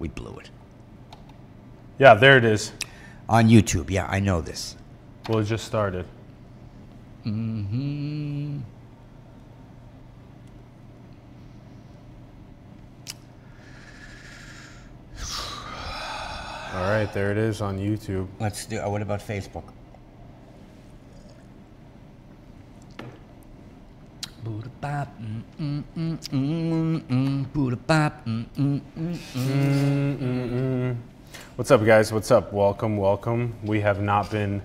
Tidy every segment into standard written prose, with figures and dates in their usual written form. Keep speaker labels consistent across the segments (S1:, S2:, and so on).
S1: We blew it.
S2: Yeah, there it is.
S1: On YouTube, yeah, I know this.
S2: Well, it just started.
S1: Mm-hmm.
S2: All right, there it is on YouTube.
S1: Let's do. What about Facebook?
S2: What's up, guys? What's up? Welcome, welcome. We have not been.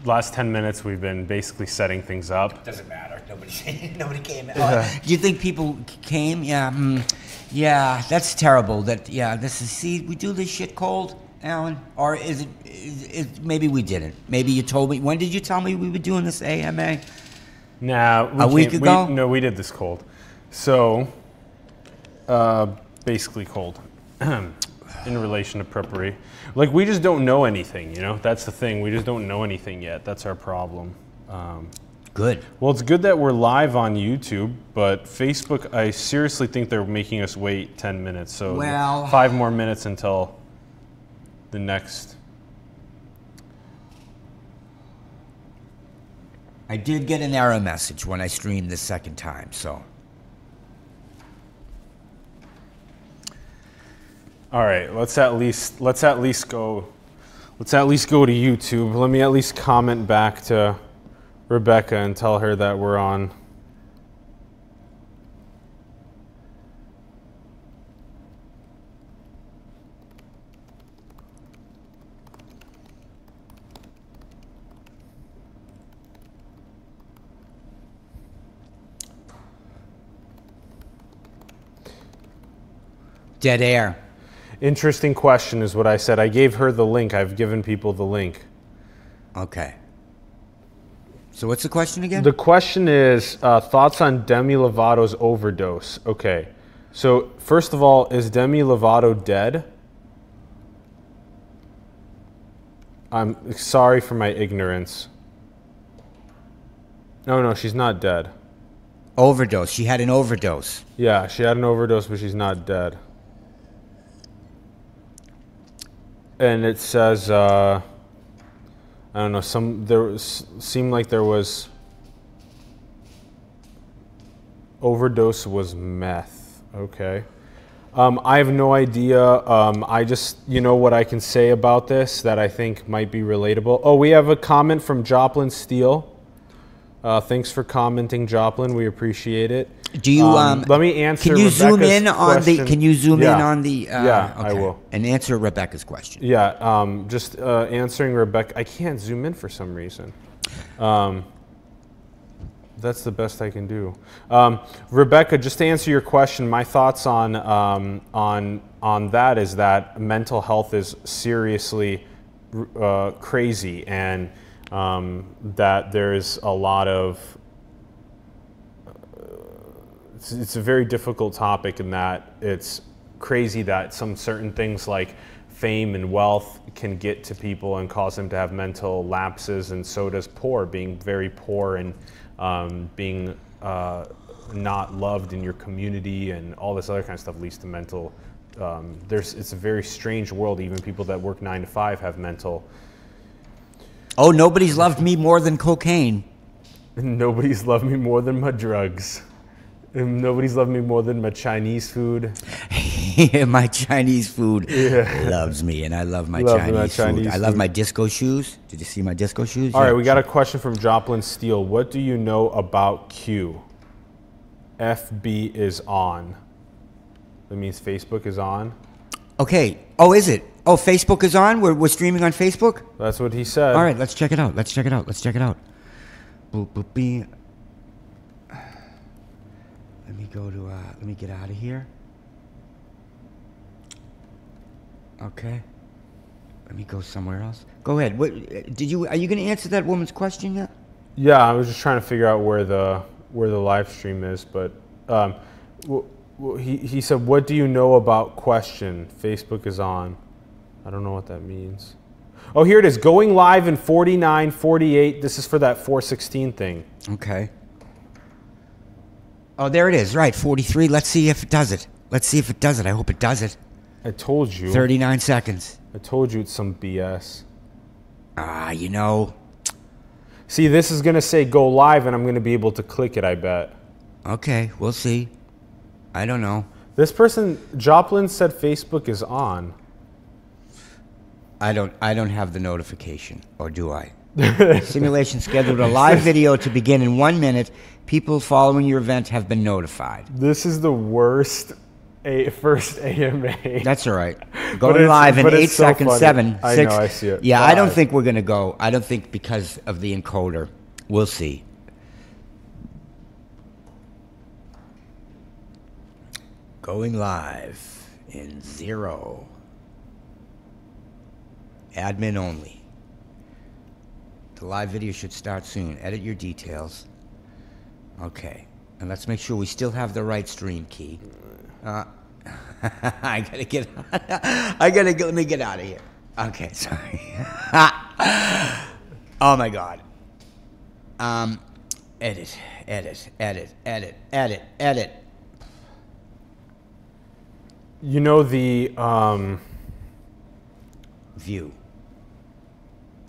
S2: Last 10 minutes, we've been basically setting things up.
S1: Doesn't matter. Nobody came. Do you think people came? Yeah. Yeah, that's terrible. This is. See, we do this shit cold, Alan. Or is it? Maybe we didn't. Maybe you told me. When did you tell me we were doing this AMA?
S2: Nah,
S1: a week ago.
S2: No, we did this cold. So, basically cold. In relation to preparation. Like, we just don't know anything, you know? That's the thing. We just don't know anything yet. That's our problem.
S1: Good.
S2: Well, it's good that we're live on YouTube, but Facebook, I seriously think they're making us wait 10 minutes. So 5 more minutes until the next.
S1: I did get an error message when I streamed the second time, so.
S2: All right, let's at least go to YouTube. Let me at least comment back to Rebecca and tell her that we're on.
S1: Dead air.
S2: Interesting question is what I said. I gave her the link. I've given people the link.
S1: Okay. So what's the question again?
S2: The question is thoughts on Demi Lovato's overdose. Okay. So first of all, is Demi Lovato dead? I'm sorry for my ignorance. No, she's not dead.
S1: Overdose. She had an overdose.
S2: Yeah, she had an overdose, but she's not dead. And it says, I don't know, seemed like there was, overdose was meth. Okay. I have no idea. I just, what I can say about this that I think might be relatable. Oh, we have a comment from Joplin Steele. Thanks for commenting, Joplin. We appreciate it.
S1: Do you
S2: let me answer?
S1: Can you
S2: Rebecca's
S1: zoom in on
S2: question.
S1: the? Can you zoom in on the?
S2: Yeah,
S1: okay.
S2: I will.
S1: And answer Rebecca's question.
S2: Yeah, just answering Rebecca. I can't zoom in for some reason. That's the best I can do. Rebecca, just to answer your question, my thoughts on that is that mental health is seriously crazy, and that there's a lot of. It's a very difficult topic in that it's crazy that some certain things like fame and wealth can get to people and cause them to have mental lapses, and so does being very poor and being not loved in your community and all this other kind of stuff leads to mental. It's a very strange world. Even people that work 9 to 5 have mental.
S1: Oh, nobody's loved me more than cocaine.
S2: Nobody's loved me more than my drugs. And nobody's loved me more than my Chinese food.
S1: My Chinese food loves me, and I love my Chinese food. I love my disco shoes. Did you see my disco shoes?
S2: All right, we got a question from Joplin Steele. What do you know about Q? FB is on. That means Facebook is on.
S1: Okay. Oh, is it? Oh, Facebook is on? We're streaming on Facebook?
S2: That's what he said.
S1: All right, let's check it out. Let's check it out. Boop, boop, beep. Let me go to, let me get out of here. Okay. Let me go somewhere else. Go ahead. What, are you going to answer that woman's question yet?
S2: Yeah, I was just trying to figure out where the live stream is, but he said, what do you know about question? Facebook is on. I don't know what that means. Oh, here it is. Going live in 49, 48. This is for that 416 thing.
S1: Okay. Oh, there it is. Right, 43. Let's see if it does it. I hope it does it.
S2: I told you.
S1: 39 seconds.
S2: I told you it's some BS.
S1: You know.
S2: See, this is going to say go live, and I'm going to be able to click it, I bet.
S1: Okay, we'll see. I don't know.
S2: This person, Joplin, said Facebook is on.
S1: I don't have the notification, or do I? Simulation scheduled a live video to begin in 1 minute. People following your event have been notified.
S2: This is the worst first AMA.
S1: That's all right. Going live in 8 seconds,
S2: so
S1: 7, 6.
S2: I know, I see it.
S1: Yeah,
S2: 5.
S1: I don't think we're going to go. I don't think because of the encoder. We'll see. Going live in 0. Admin only. The live video should start soon. Edit your details. Okay. And let's make sure we still have the right stream key. I gotta get. Let me get out of here. Okay, sorry. Oh my God. Edit.
S2: You know the
S1: View.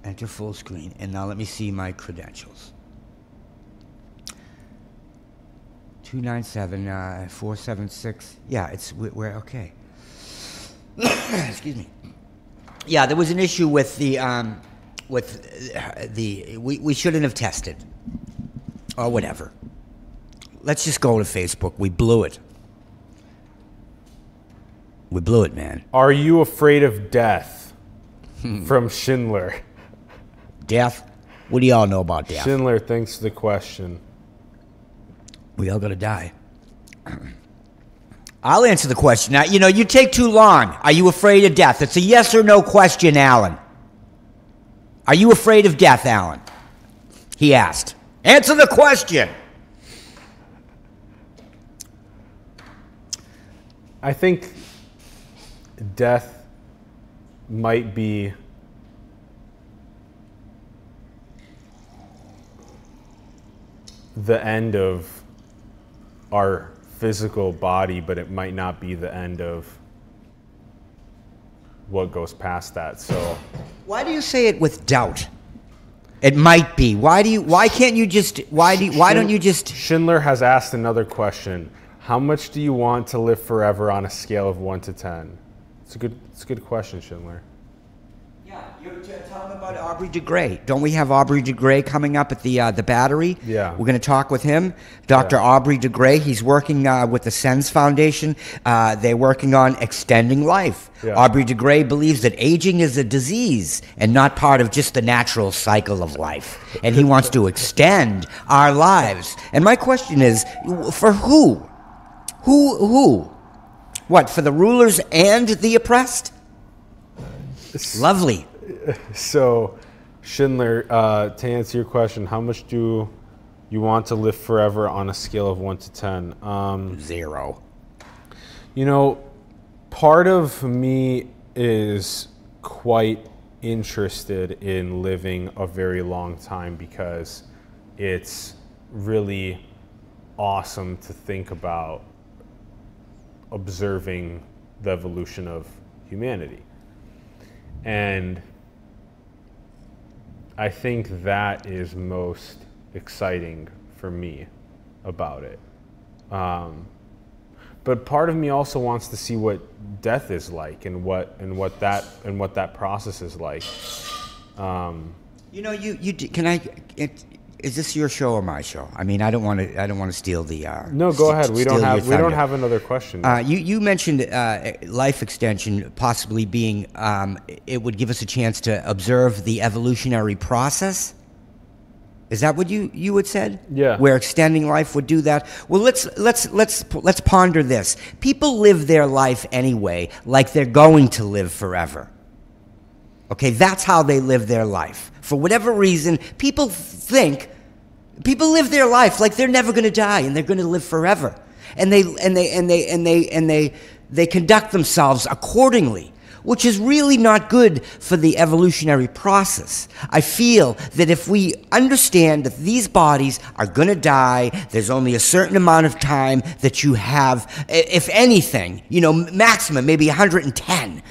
S1: Enter full screen, and now let me see my credentials. 297-476. Yeah, we're okay. Excuse me. Yeah, there was an issue with the we shouldn't have tested, or whatever. Let's just go to Facebook. We blew it. We blew it, man.
S2: Are you afraid of death? From Schindler.
S1: Death? What do y'all know about death?
S2: Schindler, thanks for the question.
S1: We all gonna die. I'll answer the question. Now, you take too long. Are you afraid of death? It's a yes or no question, Alan. Are you afraid of death, Alan? He asked. Answer the question.
S2: I think death might be the end of our physical body, but it might not be the end of what goes past that. So
S1: why do you say it with doubt? It might be. Why don't you just
S2: Schindler has asked another question. How much do you want to live forever on a scale of 1 to 10? It's a good question, Schindler.
S1: Yeah, you're talking about Aubrey de Grey. Don't we have Aubrey de Grey coming up at the Battery?
S2: Yeah.
S1: We're going to talk with him. Dr. Aubrey de Grey. He's working with the SENS Foundation. They're working on extending life.
S2: Yeah.
S1: Aubrey de Grey believes that aging is a disease and not part of just the natural cycle of life. And he wants to extend our lives. And my question is, for who? Who? What, for the rulers and the oppressed? Lovely.
S2: So, Schindler, to answer your question, how much do you want to live forever on a scale of 1 to 10?
S1: 0.
S2: Part of me is quite interested in living a very long time because it's really awesome to think about observing the evolution of humanity. And I think that is most exciting for me about it. But part of me also wants to see what death is like and what that process is like. Is this your show or my show? I mean, I don't want to steal the. No, go ahead. We don't have another question.
S1: You mentioned life extension possibly being it would give us a chance to observe the evolutionary process. Is that what you had said?
S2: Yeah.
S1: Where extending life would do that. Well, let's ponder this. People live their life anyway, like they're going to live forever. Okay, that's how they live their life. For whatever reason, people live their life like they're never going to die and they're going to live forever, and they conduct themselves accordingly. which is really not good for the evolutionary process. I feel that if we understand that these bodies are going to die, there's only a certain amount of time that you have, if anything, maximum, maybe 110,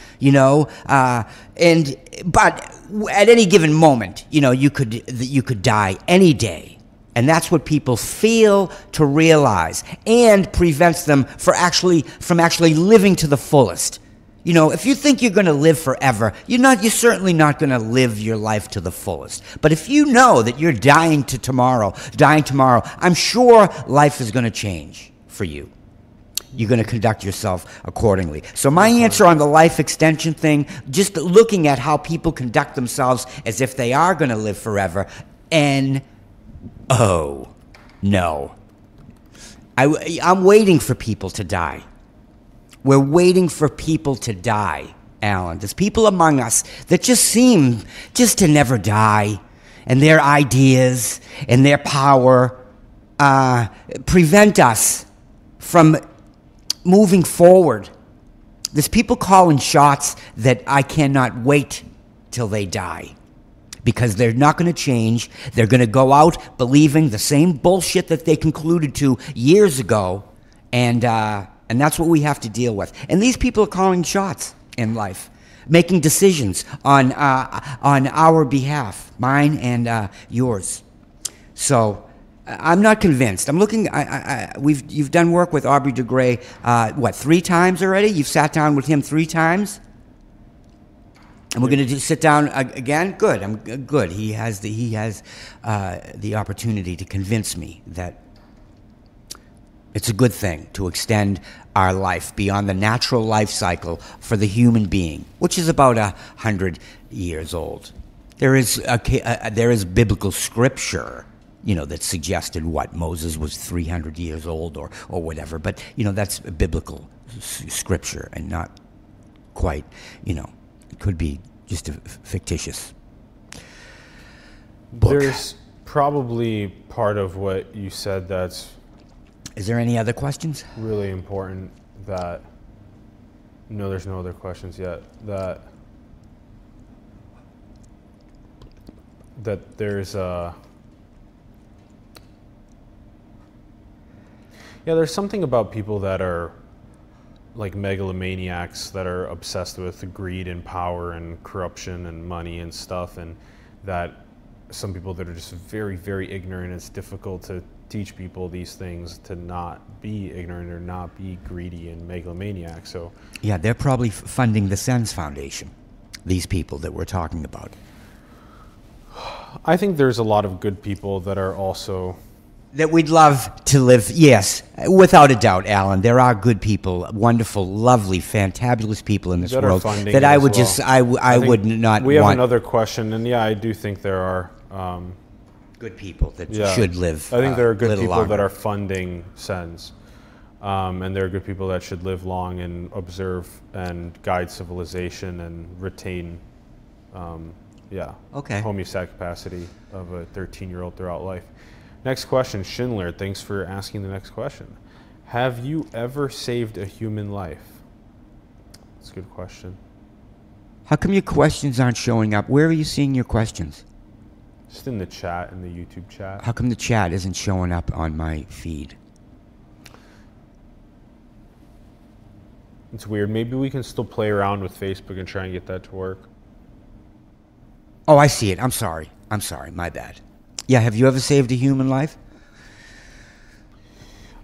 S1: but at any given moment, you could die any day. And that's what people fail to realize, and prevents them from actually living to the fullest. If you think you're going to live forever, you're certainly not going to live your life to the fullest. But if you know that you're dying tomorrow, I'm sure life is going to change for you. You're going to conduct yourself accordingly. So my answer on the life extension thing, just looking at how people conduct themselves as if they are going to live forever, oh, no. I'm waiting for people to die. We're waiting for people to die, Alan. There's people among us that just seem to never die, and their ideas and their power prevent us from moving forward. There's people calling shots that I cannot wait till they die, because they're not going to change. They're going to go out believing the same bullshit that they concluded to years ago, and that's what we have to deal with. And these people are calling shots in life, making decisions on our behalf, mine and yours. So I'm not convinced. I'm looking. You've done work with Aubrey de Grey. 3 times already? You've sat down with him 3 times. And we're going to sit down again. Good. I'm good. He has the opportunity to convince me that it's a good thing to extend our life beyond the natural life cycle for the human being, which is about 100 years old. There is biblical scripture, that suggested Moses was 300 years old or whatever. But that's biblical scripture and not quite. It could be just a fictitious book.
S2: There's probably part of what you said that's...
S1: Is there any other questions?
S2: Really important that... No, there's no other questions yet. That there's there's something about people that are like megalomaniacs, that are obsessed with greed and power and corruption and money and stuff, and that some people that are just very, very ignorant. It's difficult to teach people these things, to not be ignorant or not be greedy and megalomaniac. So
S1: yeah, they're probably funding the SENS Foundation, these people that we're talking about.
S2: I think there's a lot of good people that are also...
S1: That we'd love to live, yes, without a doubt, Alan. There are good people, wonderful, lovely, fantabulous people in this world that I would I would not want.
S2: We have another question, and yeah, I do think there are
S1: good people that should live.
S2: I think there are good people
S1: longer.
S2: that are funding SENS, and there are good people that should live long and observe and guide civilization and retain, homeostatic capacity of a 13-year-old throughout life. Next question, Schindler, thanks for asking the next question. Have you ever saved a human life? That's a good question.
S1: How come your questions aren't showing up? Where are you seeing your questions?
S2: Just in the chat, in the YouTube chat.
S1: How come the chat isn't showing up on my feed?
S2: It's weird. Maybe we can still play around with Facebook and try and get that to work.
S1: Oh, I see it. I'm sorry. My bad. Yeah, have you ever saved a human life?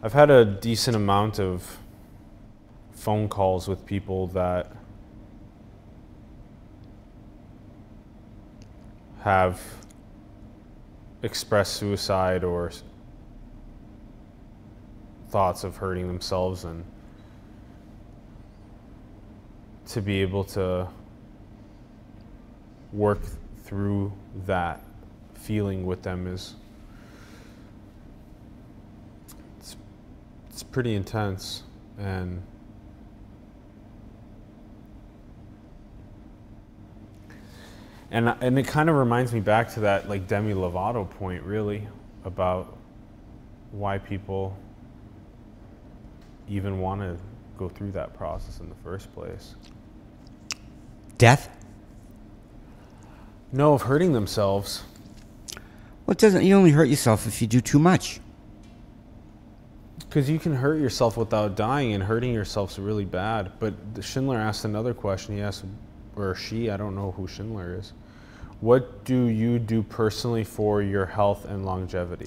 S2: I've had a decent amount of phone calls with people that have expressed suicide or thoughts of hurting themselves, and to be able to work through that feeling with them is it's pretty intense. And it kind of reminds me back to that like Demi Lovato point, really, about why people even want to go through that process in the first place.
S1: Death?
S2: No, of hurting themselves.
S1: Well, it doesn't. You only hurt yourself if you do too much.
S2: Because you can hurt yourself without dying, and hurting yourself's really bad. But Schindler asked another question. He asked, or she, I don't know who Schindler is. What do you do personally for your health and longevity?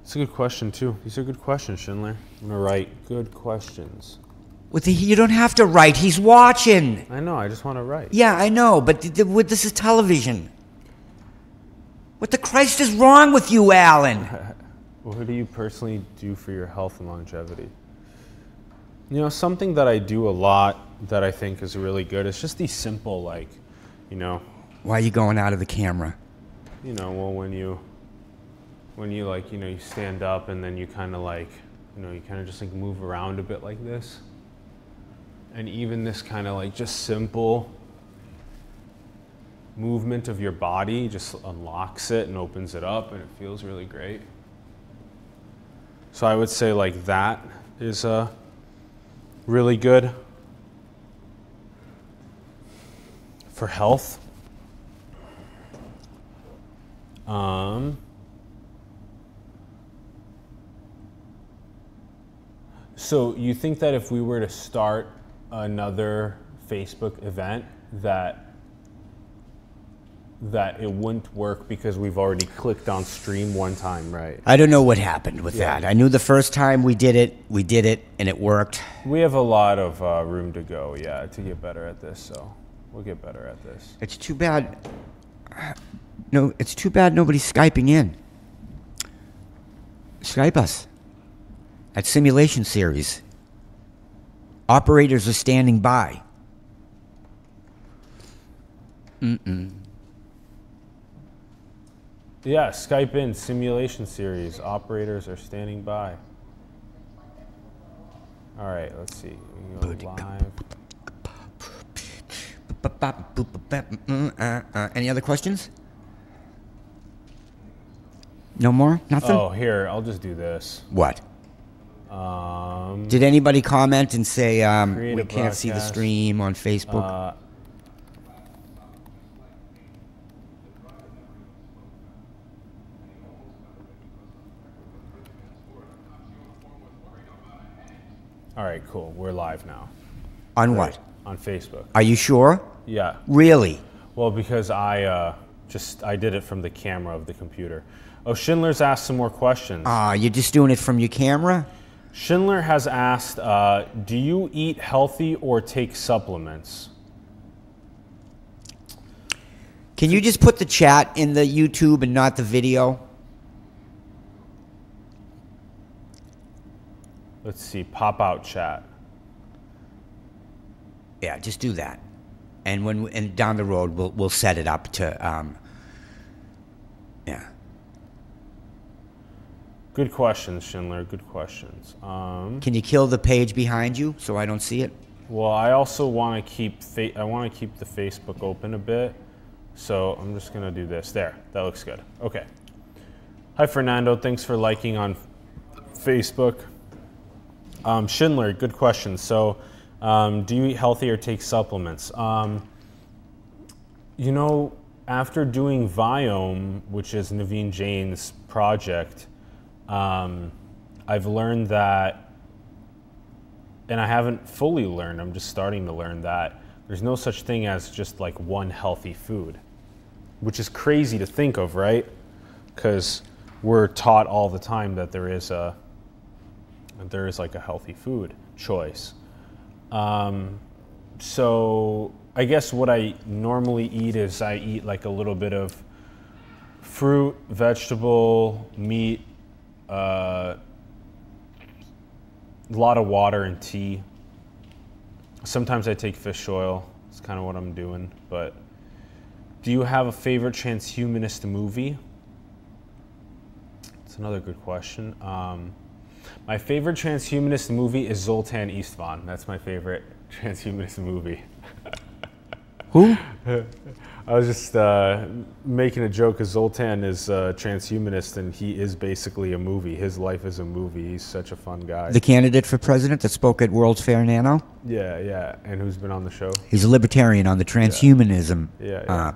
S2: It's a good question, too. These are good questions, Schindler. I'm going to write good questions.
S1: You don't have to write. He's watching.
S2: I know. I just want to write.
S1: Yeah, I know. But this is television. What the Christ is wrong with you, Alan?
S2: What do you personally do for your health and longevity? You know, something that I do a lot that I think is really good is just these simple, like, you know.
S1: Why are you going out of the camera?
S2: You know, well, when you like, you know, you stand up and then you kind of like, you know, you kind of just like move around a bit like this. And even this kind of like just simple movement of your body just unlocks it and opens it up, and it feels really great. So I would say like that is really good for health. So you think that if we were to start another Facebook event that it wouldn't work because we've already clicked on stream one time, right?
S1: I don't know what happened with that. I knew the first time we did it, and it worked.
S2: We have a lot of room to go, yeah, to get better at this, so we'll get better at this.
S1: It's too bad. No, it's too bad nobody's Skyping in. Skype us at Simulation Series. Operators are standing by.
S2: Yeah, Skype in, Simulation Series. Operators are standing by. All right, let's see. We go live.
S1: Any other questions? No more? Nothing?
S2: Oh, here, I'll just do this.
S1: What? Did anybody comment and say we can't see the stream on Facebook?
S2: All right, cool. We're live now.
S1: On what?
S2: On Facebook.
S1: Are you sure?
S2: Yeah.
S1: Really?
S2: Well, because I did it from the camera of the computer. Oh, Schindler's asked some more questions.
S1: You're just doing it from your camera?
S2: Schindler has asked, do you eat healthy or take supplements?
S1: Can you just put the chat in the YouTube and not the video?
S2: Let's see, pop out chat.
S1: Yeah, just do that. And down the road, we'll set it up to, yeah.
S2: Good questions, Schindler. Good questions.
S1: Can you kill the page behind you so I don't see it?
S2: Well, I also want to keep the Facebook open a bit, so I'm just gonna do this. There, that looks good. Okay. Hi, Fernando. Thanks for liking on Facebook. Schindler, good question. So, do you eat healthy or take supplements? You know, after doing Viome, which is Naveen Jain's project, I've learned that, and I haven't fully learned, I'm just starting to learn that there's no such thing as just like one healthy food, which is crazy to think of, right? Because we're taught all the time that there is like a healthy food choice. So I guess what I normally eat is I eat like a little bit of fruit, vegetable, meat, a lot of water and tea. Sometimes I take fish oil. It's kind of what I'm doing. But do you have a favorite transhumanist movie? It's another good question. My favorite transhumanist movie is Zoltan Istvan. That's my favorite transhumanist movie.
S1: Who?
S2: I was just making a joke because Zoltan is a transhumanist and he is basically a movie. His life is a movie. He's such a fun guy.
S1: The candidate for president that spoke at World's Fair Nano?
S2: Yeah, yeah. And who's been on the show?
S1: He's a libertarian on the transhumanism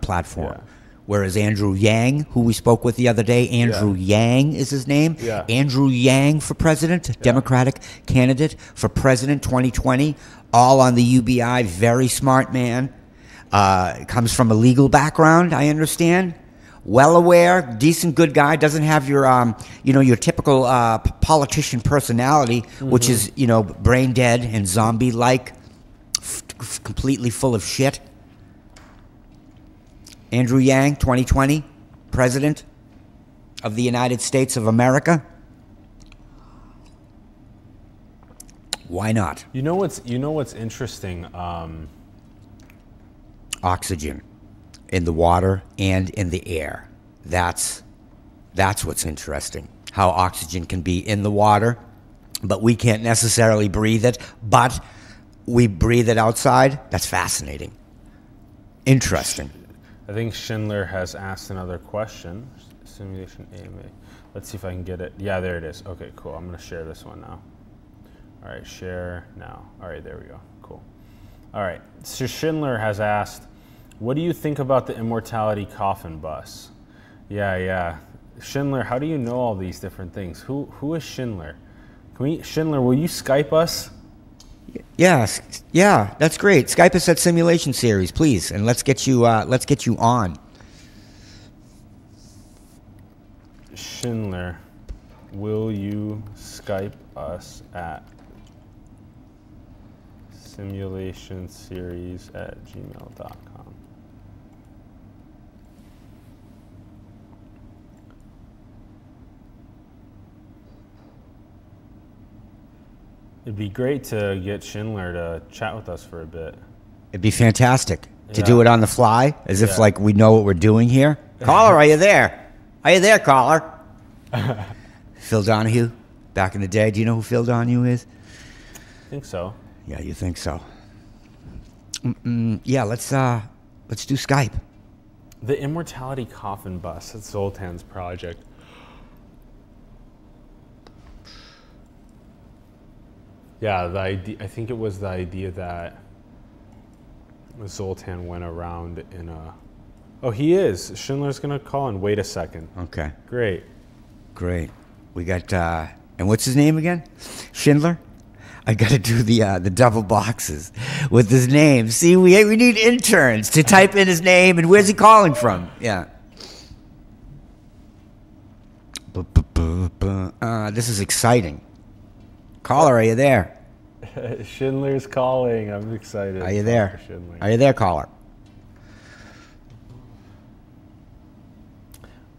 S1: platform.
S2: Yeah.
S1: Whereas Andrew Yang, who we spoke with the other day, Andrew Yang is his name.
S2: Yeah.
S1: Andrew Yang for president, Democratic candidate for president 2020, all on the UBI, very smart man. Comes from a legal background, I understand. Well aware, decent, good guy. Doesn't have your, your typical politician personality, which is, brain dead and zombie-like, completely full of shit. Andrew Yang, 2020, president of the United States of America. Why not?
S2: You know what's interesting?
S1: Oxygen in the water and in the air. That's what's interesting. How oxygen can be in the water, but we can't necessarily breathe it, but we breathe it outside. That's fascinating. Interesting.
S2: I think Schindler has asked another question. Simulation AMA. Let's see if I can get it. Yeah, there it is. Okay, cool. I'm going to share this one now. All right, share now. All right, there we go. Cool. All right. So Schindler has asked, what do you think about the immortality coffin bus? Yeah. Schindler, how do you know all these different things? Who is Schindler? Schindler, will you Skype us?
S1: Yes. Yeah, that's great. Skype us at Simulation Series, please, and let's get you on.
S2: Schindler, will you Skype us at simulationseries@gmail.com? It'd be great to get Schindler to chat with us for a bit.
S1: It'd be fantastic to do it on the fly, as if like we know what we're doing here. Caller, are you there? Are you there, caller? Phil Donahue, back in the day. Do you know who Phil Donahue is?
S2: I think so.
S1: Yeah, you think so. Yeah, let's do Skype.
S2: The Immortality Coffin Bus. That's Zoltan's project. Yeah, the idea. I think it was the idea that Zoltan went around in a. Oh, he is. Schindler's gonna call in. Wait a second.
S1: Okay.
S2: Great.
S1: We got and what's his name again? Schindler. I got to do the double boxes with his name. See, we need interns to type in his name and where's he calling from? Yeah. This is exciting. Caller, are you there?
S2: Schindler's calling. I'm excited.
S1: Are you there? Are you there, caller?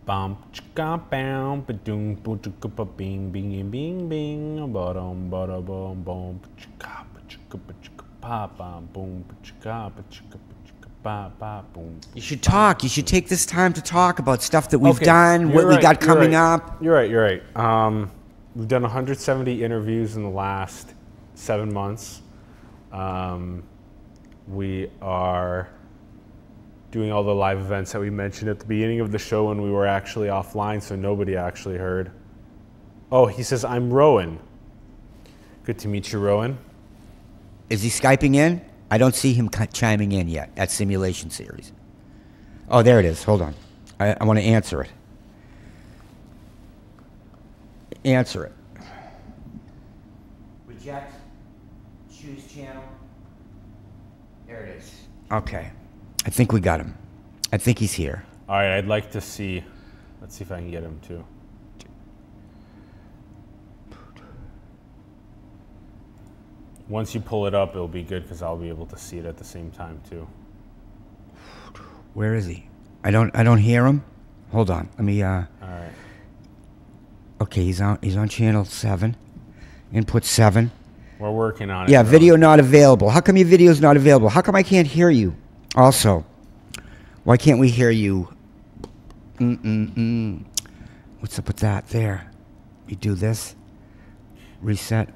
S2: Bum chicka bam ba-doom ba-chicka ba-bing bing bing bing ba-dum ba-da-bum bum chicka ba-chicka ba-chicka ba-bam boom ba-chicka ba-chicka ba-chicka ba-ba boom.
S1: You should talk. You should take this time to talk about stuff that we've done, what we got coming up.
S2: You're right. We've done 170 interviews in the last 7 months. We are doing all the live events that we mentioned at the beginning of the show when we were actually offline, so nobody actually heard. Oh, he says, I'm Rowan. Good to meet you, Rowan.
S1: Is he Skyping in? I don't see him chiming in yet at Simulation Series. Oh, there it is. Hold on. I want to answer it. Answer it. Reject. Choose channel. There it is. Okay. I think we got him. I think he's here.
S2: All right, I'd like to see. Let's see if I can get him too. Once you pull it up, it'll be good because I'll be able to see it at the same time too.
S1: Where is he? I don't hear him. Hold on. Let me.
S2: All right.
S1: Okay, he's on channel 7. Input 7.
S2: We're working on it.
S1: Yeah, video not available. How come your video's not available? How come I can't hear you? Also, why can't we hear you? What's up with that? There. You do this. Reset.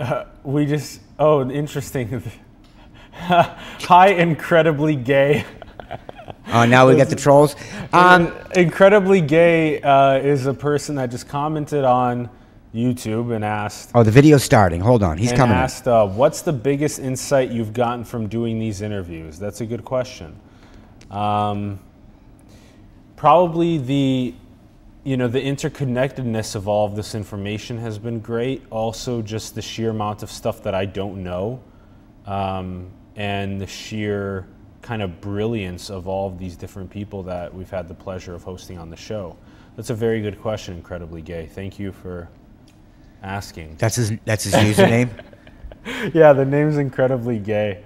S2: Oh, interesting. Hi, incredibly gay.
S1: Oh, now we got the trolls.
S2: Incredibly Gay is a person that just commented on YouTube and asked.
S1: Oh, the video's starting. Hold on, he's coming.
S2: Asked, what's the biggest insight you've gotten from doing these interviews? That's a good question. Probably the interconnectedness of all of this information has been great. Also, just the sheer amount of stuff that I don't know, and the sheer kind of brilliance of all of these different people that we've had the pleasure of hosting on the show. That's a very good question, Incredibly Gay. Thank you for asking.
S1: That's his username?
S2: Yeah, the name's Incredibly Gay.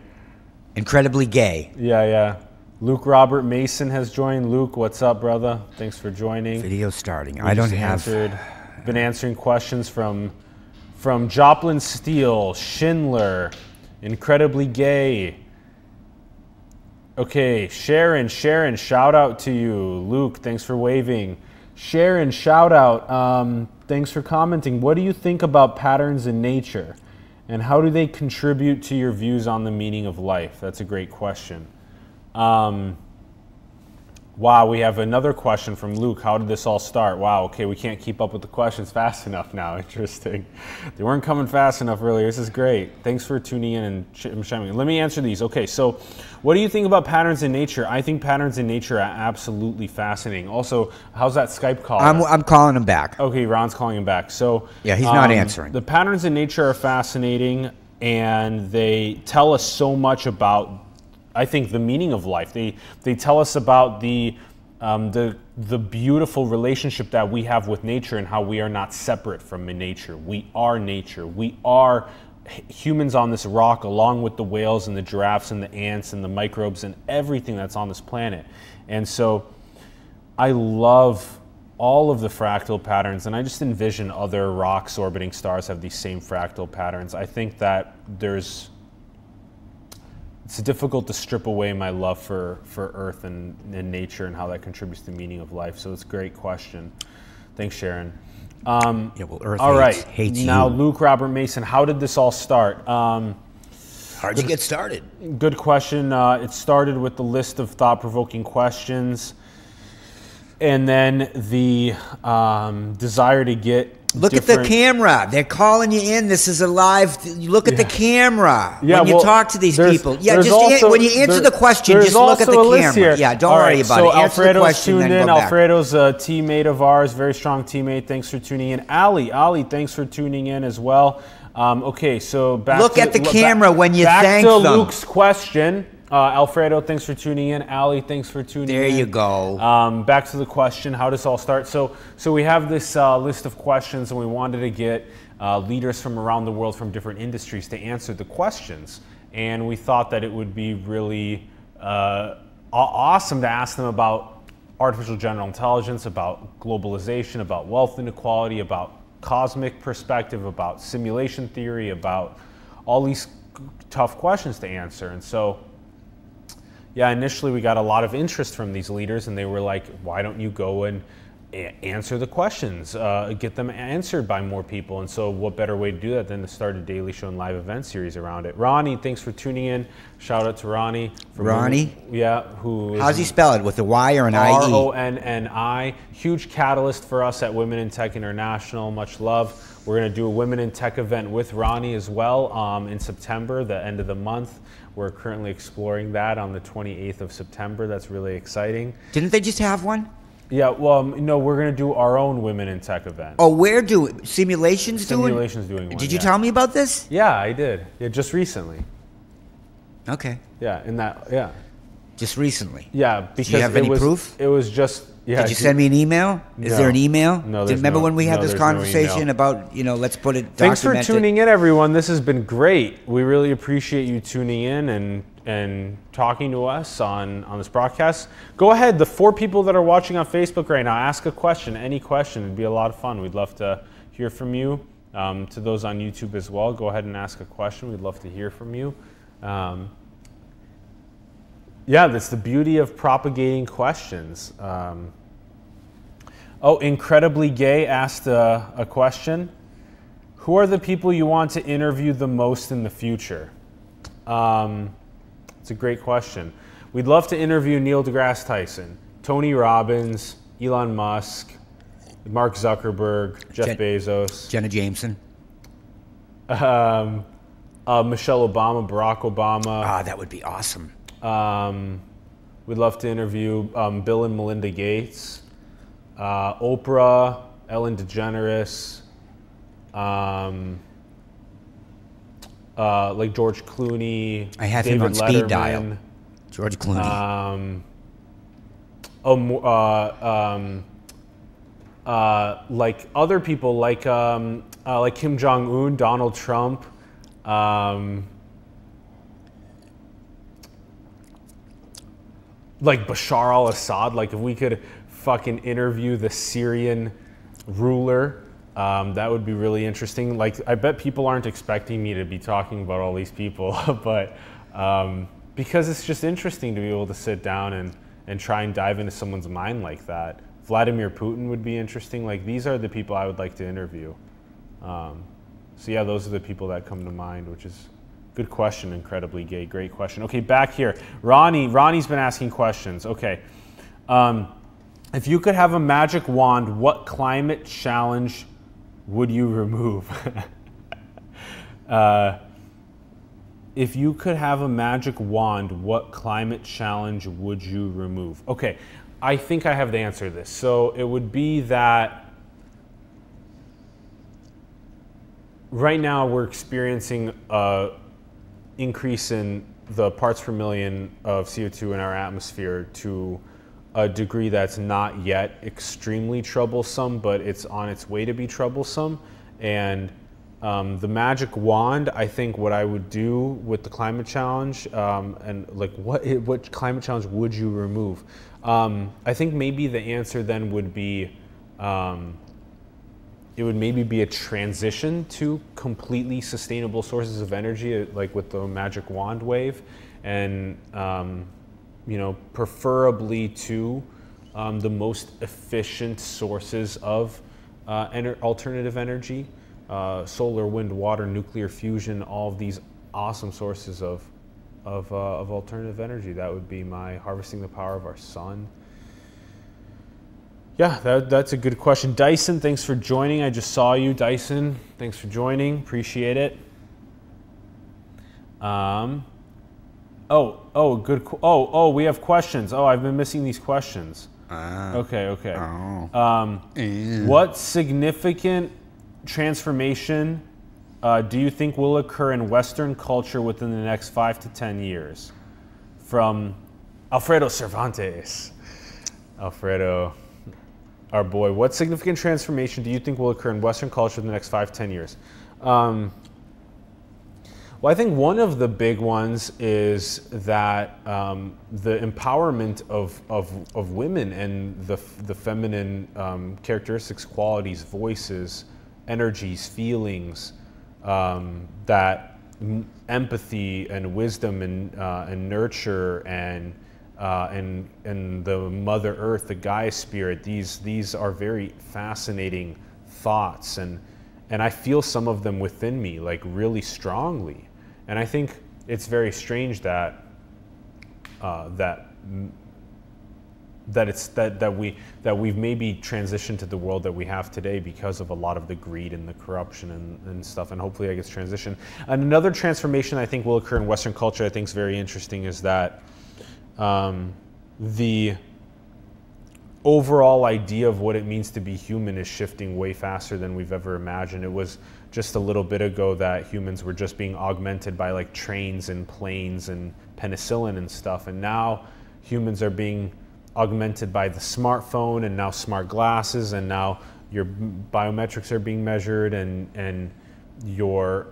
S1: Incredibly Gay.
S2: Yeah. Luke Robert Mason has joined. Luke, what's up, brother? Thanks for joining.
S1: Video starting.
S2: Been answering questions from Joplin Steele, Schindler, Incredibly Gay. Okay, Sharon, shout out to you. Luke, thanks for waving. Sharon, shout out. Thanks for commenting. What do you think about patterns in nature? And how do they contribute to your views on the meaning of life? That's a great question. Wow, we have another question from Luke. How did this all start? Wow, okay, we can't keep up with the questions fast enough now. Interesting. They weren't coming fast enough earlier. This is great. Thanks for tuning in and chiming in. Let me answer these. Okay, so what do you think about patterns in nature? I think patterns in nature are absolutely fascinating. Also, how's that Skype call?
S1: I'm calling him back.
S2: Okay, Ron's calling him back. So
S1: yeah, he's not answering.
S2: The patterns in nature are fascinating, and they tell us so much about, I think, the meaning of life. They tell us about the beautiful relationship that we have with nature and how we are not separate from nature. We are nature. We are humans on this rock, along with the whales and the giraffes and the ants and the microbes and everything that's on this planet. And so I love all of the fractal patterns, and I just envision other rocks orbiting stars have these same fractal patterns. I think that it's difficult to strip away my love for Earth and nature and how that contributes to the meaning of life. So it's a great question. Thanks, Sharon.
S1: Yeah, well, Earth hates you.
S2: Now, Luke Robert Mason, how did this all start?
S1: How'd you get started?
S2: Good question. It started with the list of thought-provoking questions, and then the desire to get
S1: Look at the camera. They're calling you in. This is a live. Look at the camera when you talk to these people. Yeah, when you answer the question, just look at the camera. Here. Yeah, don't worry about it. Answer the question, tuned in.
S2: Alfredo's a teammate of ours, very strong teammate. Thanks for tuning in. Ali, thanks for tuning in as well. Okay, so
S1: look at the camera when you thank them.
S2: Back to Luke's question. Alfredo, thanks for tuning in. Ali, thanks for tuning in.
S1: There you go.
S2: Back to the question, how does this all start? So we have this list of questions, and we wanted to get leaders from around the world from different industries to answer the questions. And we thought that it would be really awesome to ask them about artificial general intelligence, about globalization, about wealth inequality, about cosmic perspective, about simulation theory, about all these tough questions to answer. And so, yeah, initially we got a lot of interest from these leaders, and they were like, why don't you go and answer the questions, get them answered by more people? And so what better way to do that than to start a daily show and live event series around it? Ronnie, thanks for tuning in. Shout out to Ronnie.
S1: Ronnie?
S2: Yeah.
S1: How's he spell it, with a Y or an I-E?
S2: RONNI. Huge catalyst for us at Women in Tech International. Much love. We're going to do a Women in Tech event with Ronnie as well in September, the end of the month. We're currently exploring that on the 28th of September. That's really exciting.
S1: Didn't they just have one?
S2: Yeah, well, no, we're going to do our own Women in Tech event.
S1: Oh, Simulation's doing?
S2: Simulation's doing one.
S1: Did you tell me about this?
S2: Yeah, I did. Yeah, just recently.
S1: Okay.
S2: Yeah,
S1: Just recently?
S2: Yeah, because
S1: do you have any proof?
S2: It was just, yeah.
S1: Did you send me an email? Is there an email?
S2: No,
S1: remember when we had this conversation about, let's put it
S2: Thanks for tuning in, everyone. This has been great. We really appreciate you tuning in and talking to us on this broadcast. Go ahead, the 4 people that are watching on Facebook right now, ask a question, any question. It'd be a lot of fun. We'd love to hear from you. To those on YouTube as well, go ahead and ask a question. We'd love to hear from you. Yeah, that's the beauty of propagating questions. Incredibly Gay asked a question. Who are the people you want to interview the most in the future? It's a great question. We'd love to interview Neil deGrasse Tyson, Tony Robbins, Elon Musk, Mark Zuckerberg, Jeff Bezos,
S1: Jenna Jameson,
S2: Michelle Obama, Barack Obama.
S1: Ah, that would be awesome.
S2: We'd love to interview Bill and Melinda Gates, Oprah, Ellen DeGeneres, like George Clooney.
S1: I have
S2: David
S1: him on
S2: Letterman,
S1: speed dial. George Clooney.
S2: Like other people, like Kim Jong-un, Donald Trump. Like Bashar al-Assad, like if we could fucking interview the Syrian ruler, that would be really interesting. Like I bet people aren't expecting me to be talking about all these people, but because it's just interesting to be able to sit down and try and dive into someone's mind like that. Vladimir Putin would be interesting. Like these are the people I would like to interview. So yeah, those are the people that come to mind, which is good question, incredibly gay. Great question. Okay, back here. Ronnie's been asking questions. Okay. If you could have a magic wand, what climate challenge would you remove? If you could have a magic wand, what climate challenge would you remove? Okay, I think I have the answer to this. So it would be that right now we're experiencing a increase in the parts per million of CO2 in our atmosphere to a degree that's not yet extremely troublesome, but it's on its way to be troublesome. And the magic wand, I think what I would do with the climate challenge, and like what climate challenge would you remove? I think maybe the answer then would be, it would maybe be a transition to completely sustainable sources of energy, like with the magic wand wave, and you know, preferably to the most efficient sources of alternative energy, solar, wind, water, nuclear fusion, all of these awesome sources of alternative energy. That would be my harvesting the power of our sun. Yeah, that's a good question. Dyson, thanks for joining. I just saw you, Dyson. Thanks for joining. Appreciate it. We have questions. Oh, I've been missing these questions. Okay. What significant transformation do you think will occur in Western culture within the next 5 to 10 years? From Alfredo Cervantes. Alfredo, our boy. What significant transformation do you think will occur in Western culture in the next 5 to 10 years? Well, I think one of the big ones is that the empowerment of women and the feminine characteristics, qualities, voices, energies, feelings, that empathy and wisdom and nurture and the Mother Earth, the Gaia spirit. These are very fascinating thoughts, and I feel some of them within me, like really strongly. And I think it's very strange that we've maybe transitioned to the world that we have today because of a lot of the greed and the corruption and stuff. And hopefully that gets transitioned. And another transformation I think will occur in Western culture, I think is very interesting, is that the overall idea of what it means to be human is shifting way faster than we've ever imagined. It was just a little bit ago that humans were just being augmented by like trains and planes and penicillin and stuff, and now humans are being augmented by the smartphone and now smart glasses, and now your biometrics are being measured, and your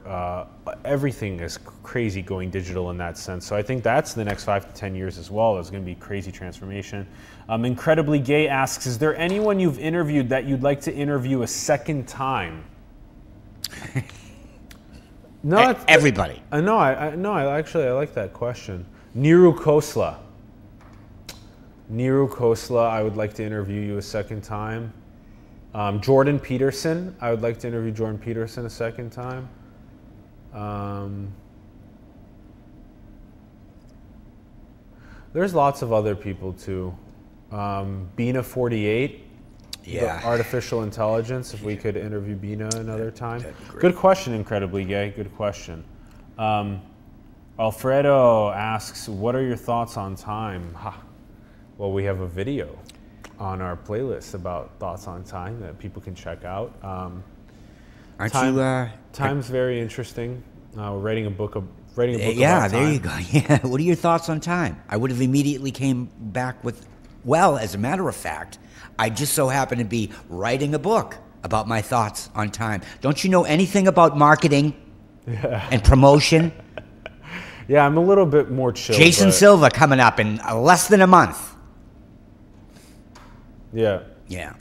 S2: everything is crazy going digital in that sense. So I think that's the next 5 to 10 years as well. There's going to be crazy transformation. Incredibly Gay asks, is there anyone you've interviewed that you'd like to interview a second time? No,
S1: everybody.
S2: No, I like that question. Niru Khosla. I would like to interview you a second time. Jordan Peterson. I would like to interview Jordan Peterson a second time. There's lots of other people too. Bina 48.
S1: Yeah.
S2: The artificial intelligence. If we could interview Bina another time. Good question, Incredibly Gay. Good question. Alfredo asks, what are your thoughts on time? Well, we have a video on our playlist about thoughts on time that people can check out. Time's very interesting. We're writing a book about
S1: yeah, there
S2: time.
S1: you go. Yeah. What are your thoughts on time? I would have immediately came back with, well, as a matter of fact, I just so happen to be writing a book about my thoughts on time. Don't you know anything about marketing and promotion?
S2: Yeah, I'm a little bit more chill.
S1: Jason Silva coming up in less than a month.
S2: Yeah.
S1: Yeah.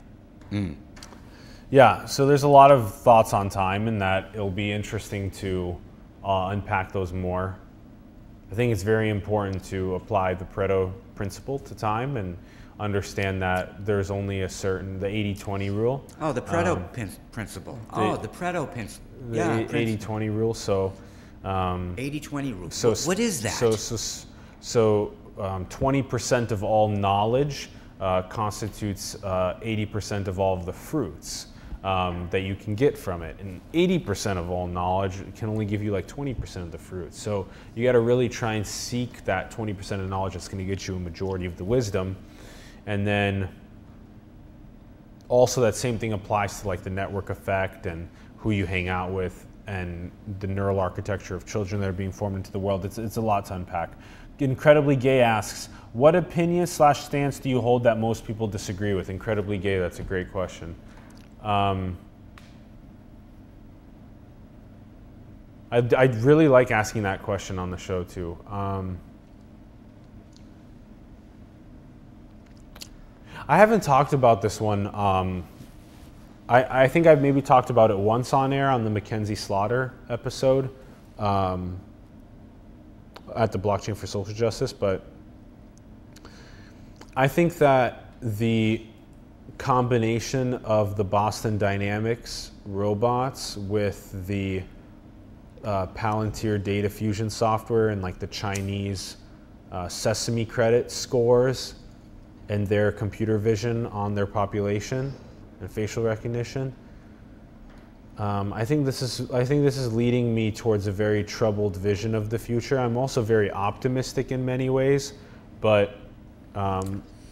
S2: Yeah, so there's a lot of thoughts on time, and that it'll be interesting to unpack those more. I think it's very important to apply the Pareto principle to time and understand that there's only a certain, the 80-20 rule.
S1: Oh, the Pareto principle. The Pareto principle. Yeah,
S2: 80-20 rule. So
S1: 80-20 rule. So what is that?
S2: So 20% of all knowledge constitutes 80% of all of the fruits that you can get from it. And 80% of all knowledge can only give you like 20% of the fruits. So you got to really try and seek that 20% of knowledge that's going to get you a majority of the wisdom. And then also that same thing applies to like the network effect and who you hang out with and the neural architecture of children that are being formed into the world. It's a lot to unpack. Incredibly Gay asks, what opinion / stance do you hold that most people disagree with? Incredibly Gay, that's a great question. I'd really like asking that question on the show too. I haven't talked about this one. I think I've maybe talked about it once on air on the Mackenzie Slaughter episode at the Blockchain for Social Justice, but I think that the combination of the Boston Dynamics robots with the Palantir data fusion software and like the Chinese Sesame credit scores and their computer vision on their population and facial recognition. I think this is leading me towards a very troubled vision of the future. I'm also very optimistic in many ways, but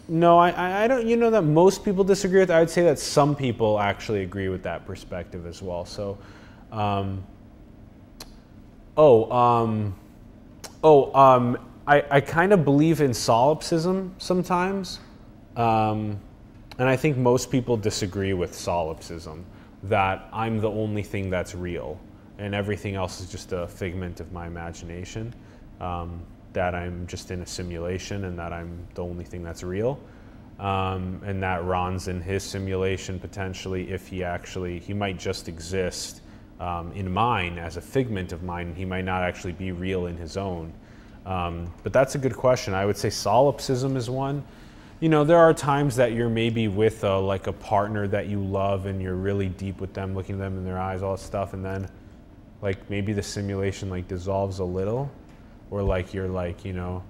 S2: no, I don't. You know that most people disagree with. I would say that some people actually agree with that perspective as well. So, I kind of believe in solipsism sometimes, and I think most people disagree with solipsism. That I'm the only thing that's real, and everything else is just a figment of my imagination. That I'm just in a simulation, and that I'm the only thing that's real, and that Ron's in his simulation potentially. If he might just exist in mine as a figment of mine. He might not actually be real in his own. But that's a good question. I would say solipsism is one. You know, there are times that you're maybe with like a partner that you love and you're really deep with them, looking them in their eyes, all that stuff, and then like maybe the simulation like dissolves a little, or like you're like, you know,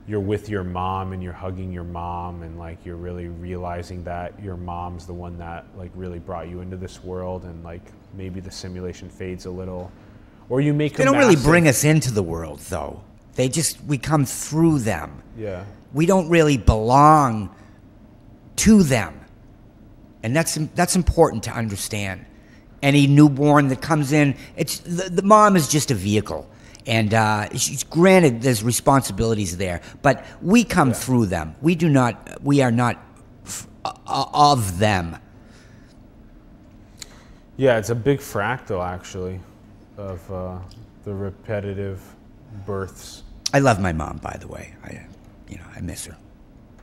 S2: you're with your mom and you're hugging your mom and like you're really realizing that your mom's the one that like really brought you into this world, and like maybe the simulation fades a little, or you make
S1: they don't really bring us into the world though. We come through them.
S2: Yeah.
S1: We don't really belong to them. And that's important to understand. Any newborn that comes in, it's the mom is just a vehicle. And she's granted there's responsibilities there, but we come through them. We are not of them.
S2: Yeah, it's a big fractal actually of the repetitive births.
S1: I love my mom, by the way. I miss her.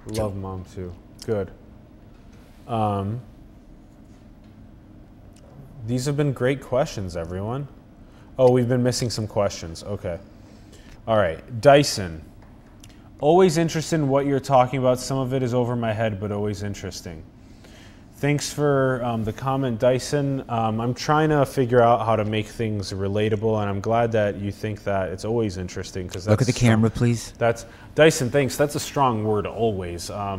S2: Love mom too. Good. These have been great questions, everyone. Oh, we've been missing some questions. Okay. All right. Dyson. Always interested in what you're talking about. Some of it is over my head, but always interesting. Thanks for the comment, Dyson. I'm trying to figure out how to make things relatable, and I'm glad that you think that it's always interesting. Because
S1: look at the camera, please.
S2: That's Dyson. Thanks. That's a strong word, always. I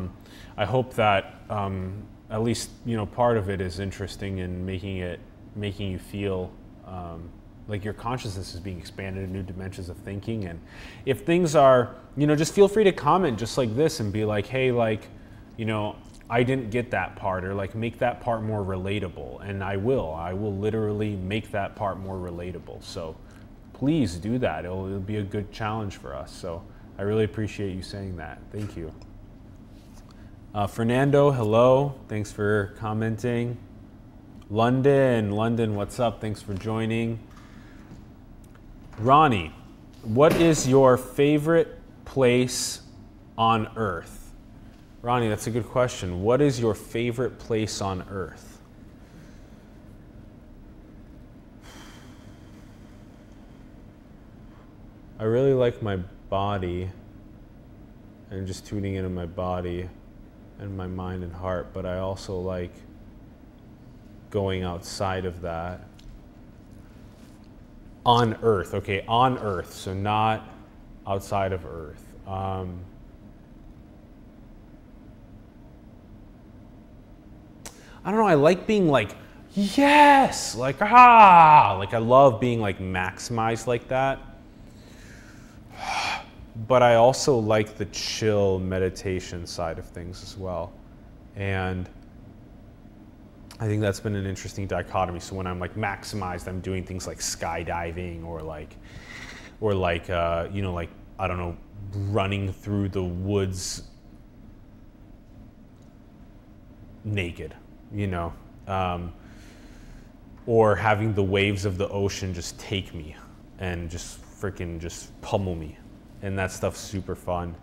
S2: hope that at least part of it is interesting and making you feel like your consciousness is being expanded in new dimensions of thinking. And if things are, just feel free to comment just like this and be like, hey, I didn't get that part, or like make that part more relatable. And I will literally make that part more relatable. So please do that. It'll be a good challenge for us. So I really appreciate you saying that. Thank you. Fernando, hello. Thanks for commenting. London, what's up? Thanks for joining. Ronnie, what is your favorite place on Earth? Ronnie, that's a good question. What is your favorite place on Earth? I really like my body and just tuning into my body and my mind and heart, but I also like going outside of that. On Earth, okay, on Earth, so not outside of Earth. I don't know, I like being like, yes, like, like I love being like maximized like that. But I also like the chill meditation side of things as well. And I think that's been an interesting dichotomy. So when I'm like maximized, I'm doing things like skydiving or like, I don't know, running through the woods naked. Or having the waves of the ocean just take me and just freaking just pummel me. And that stuff's super fun.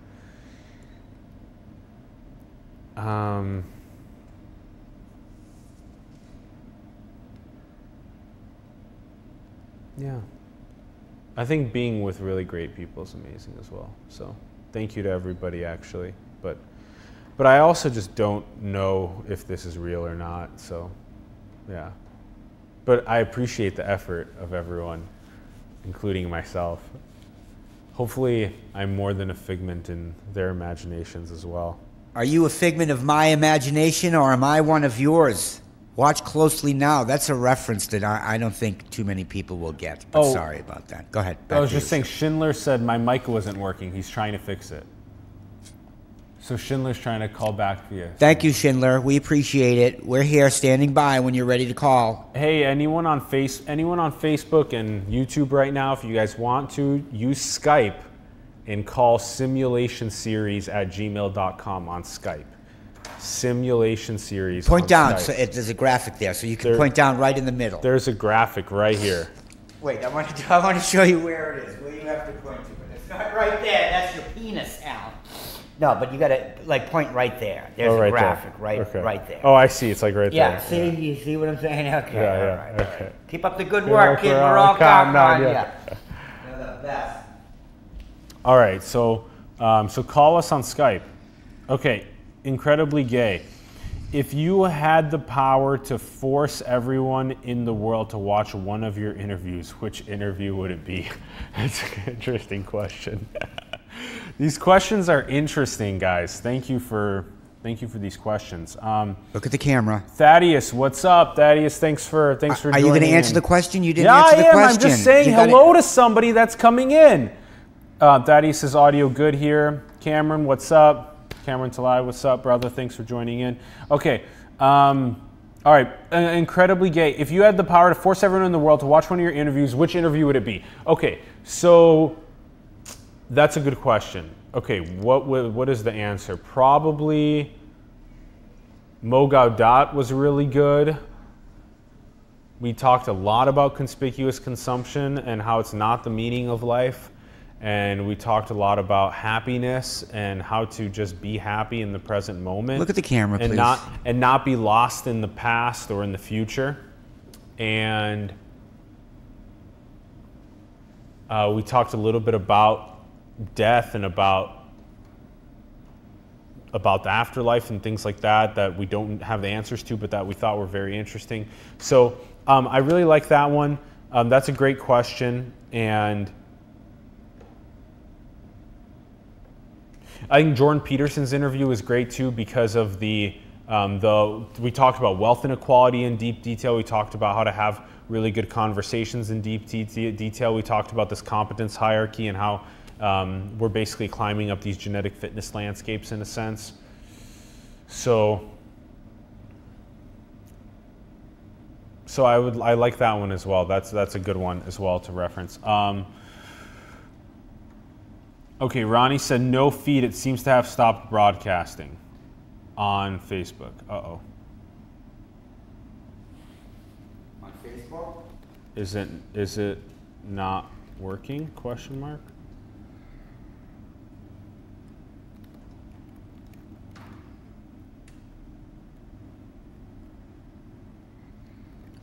S2: Yeah. I think being with really great people is amazing as well. So thank you to everybody, actually. But I also just don't know if this is real or not, so yeah. But I appreciate the effort of everyone, including myself. Hopefully I'm more than a figment in their imaginations as well.
S1: Are you a figment of my imagination, or am I one of yours? Watch closely now. That's a reference that I don't think too many people will get, but sorry about that. Go ahead.
S2: I was just saying, Schindler said my mic wasn't working. He's trying to fix it. So Schindler's trying to call back for you.
S1: Thank you, Schindler. We appreciate it. We're here standing by when you're ready to call.
S2: Hey, anyone on Facebook and YouTube right now, if you guys want to, use Skype and call simulationseries@gmail.com on Skype. Simulation series.
S1: Point down. So there's a graphic there, so you can point down right in the middle.
S2: There's a graphic right here.
S1: Wait, I want to show you where it is, where you have to point to. But it's not right there. That's your penis, Al. No, but you got to point right there. There's a graphic right there.
S2: Oh, I see. It's like right there.
S1: Yeah, see? You see what I'm saying? Okay,
S2: yeah,
S1: all right.
S2: Okay.
S1: Keep up the good work, kid. We're all counting on you. You're the best.
S2: All right, so call us on Skype. Okay, incredibly gay. If you had the power to force everyone in the world to watch one of your interviews, which interview would it be? That's an interesting question. These questions are interesting, guys. Thank you for these questions.
S1: Look at the camera.
S2: Thaddeus, what's up? Thaddeus, thanks for joining.
S1: Are you going to answer the question? You didn't answer the question.
S2: Yeah, I am. I'm just saying hello to somebody that's coming in. Thaddeus is audio good here. Cameron, what's up? Cameron Talai, what's up, brother? Thanks for joining in. Okay. All right. Incredibly gay. If you had the power to force everyone in the world to watch one of your interviews, which interview would it be? Okay. So that's a good question. Okay, what is the answer? Probably Mo Gaudat was really good. We talked a lot about conspicuous consumption and how it's not the meaning of life. And we talked a lot about happiness and how to just be happy in the present moment.
S1: Look at the camera, please.
S2: And not be lost in the past or in the future. And we talked a little bit about death and about about the afterlife and things like that we don't have the answers to, but that we thought were very interesting. So I really like that one. That's a great question, and I think Jordan Peterson's interview was great too because of we talked about wealth inequality in deep detail. We talked about how to have really good conversations in deep detail. We talked about this competence hierarchy and how we're basically climbing up these genetic fitness landscapes in a sense. So I like that one as well. That's a good one as well to reference. Okay, Ronnie said no feed. It seems to have stopped broadcasting on Facebook. Uh-oh.
S1: On Facebook?
S2: Is it not working? Question mark.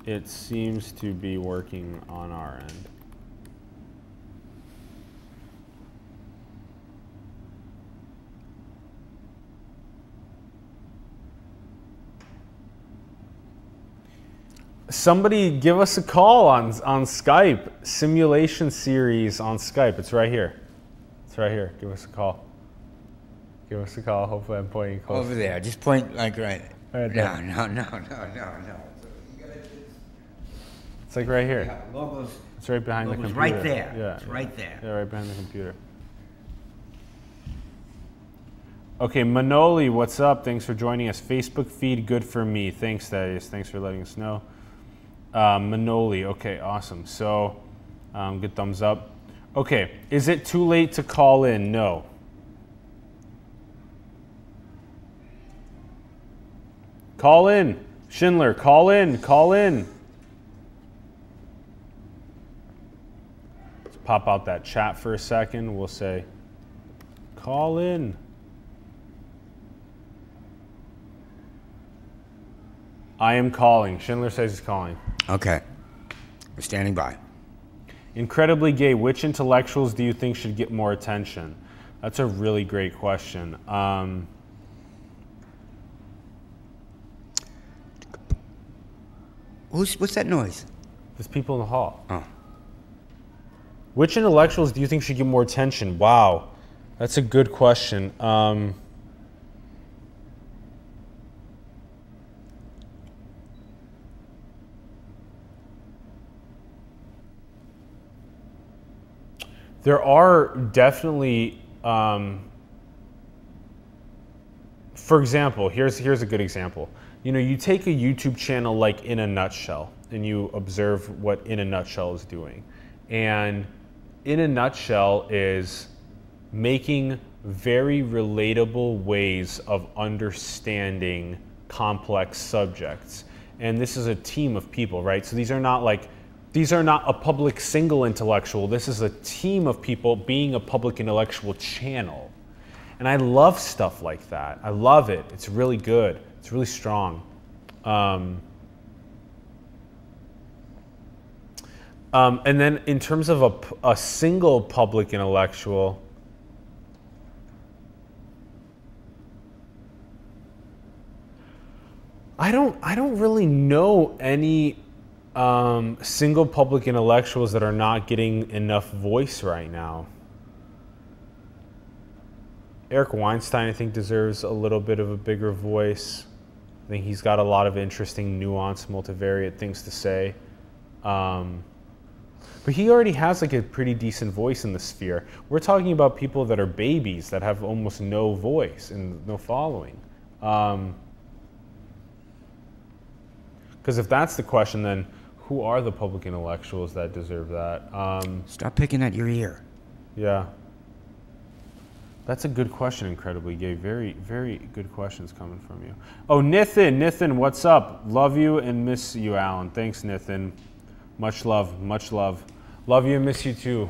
S2: It seems to be working on our end. Somebody give us a call on Skype. Simulation series on Skype. It's right here. It's right here. Give us a call. Give us a call. Hopefully I'm pointing close.
S1: Over there. Just point like right.
S2: Right there.
S1: No.
S2: It's like right here.
S1: Yeah, logos.
S2: It's right behind the computer.
S1: Right there.
S2: Yeah.
S1: It's right there.
S2: Yeah, right behind the computer. Okay, Manoli, what's up? Thanks for joining us. Facebook feed, good for me. Thanks, Thaddeus. Thanks for letting us know. Manoli, okay, awesome. So, good thumbs up. Okay, is it too late to call in? No. Call in. Schindler, call in. Call in. Let's pop out that chat for a second. We'll say, call in. I am calling. Schindler says he's calling.
S1: Okay. We're standing by.
S2: Incredibly gay. Which intellectuals do you think should get more attention? That's a really great question.
S1: What's that noise?
S2: There's people in the hall.
S1: Oh.
S2: Which intellectuals do you think should get more attention? Wow. That's a good question. There are definitely, for example, here's a good example. You know, you take a YouTube channel like In a Nutshell, and you observe what In a Nutshell is doing. And In a Nutshell is making very relatable ways of understanding complex subjects. And this is a team of people, right? So these are not a public single intellectual. This is a team of people being a public intellectual channel. And I love stuff like that. I love it. It's really good. It's really strong. And then in terms of a single public intellectual, I don't really know any single public intellectuals that are not getting enough voice right now. Eric Weinstein, I think, deserves a little bit of a bigger voice. I think he's got a lot of interesting, nuanced, multivariate things to say. But he already has like a pretty decent voice in the sphere. We're talking about people that are babies that have almost no voice and no following. Because if that's the question, then who are the public intellectuals that deserve that?
S1: Stop picking at your ear.
S2: Yeah. That's a good question, incredibly gay. Very, very good questions coming from you. Oh, Nithin, what's up? Love you and miss you, Alan. Thanks, Nithin. Much love, much love. Love you and miss you too.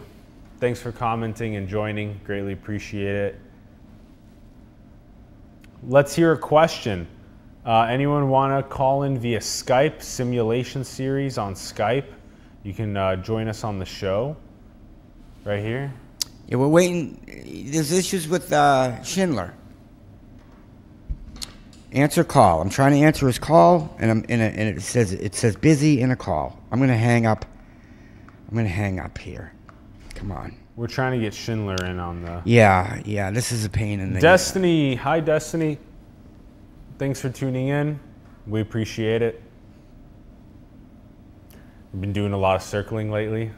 S2: Thanks for commenting and joining. Greatly appreciate it. Let's hear a question. Anyone want to call in via Skype, simulation series on Skype? You can join us on the show right here.
S1: Yeah, we're waiting. There's issues with Schindler. Answer call. I'm trying to answer his call, and it says busy in a call. I'm gonna hang up. I'm gonna hang up here. Come on.
S2: We're trying to get Schindler in on the.
S1: Yeah. This is a pain in the.
S2: Destiny. Hi, Destiny. Thanks for tuning in. We appreciate it. We've been doing a lot of circling lately.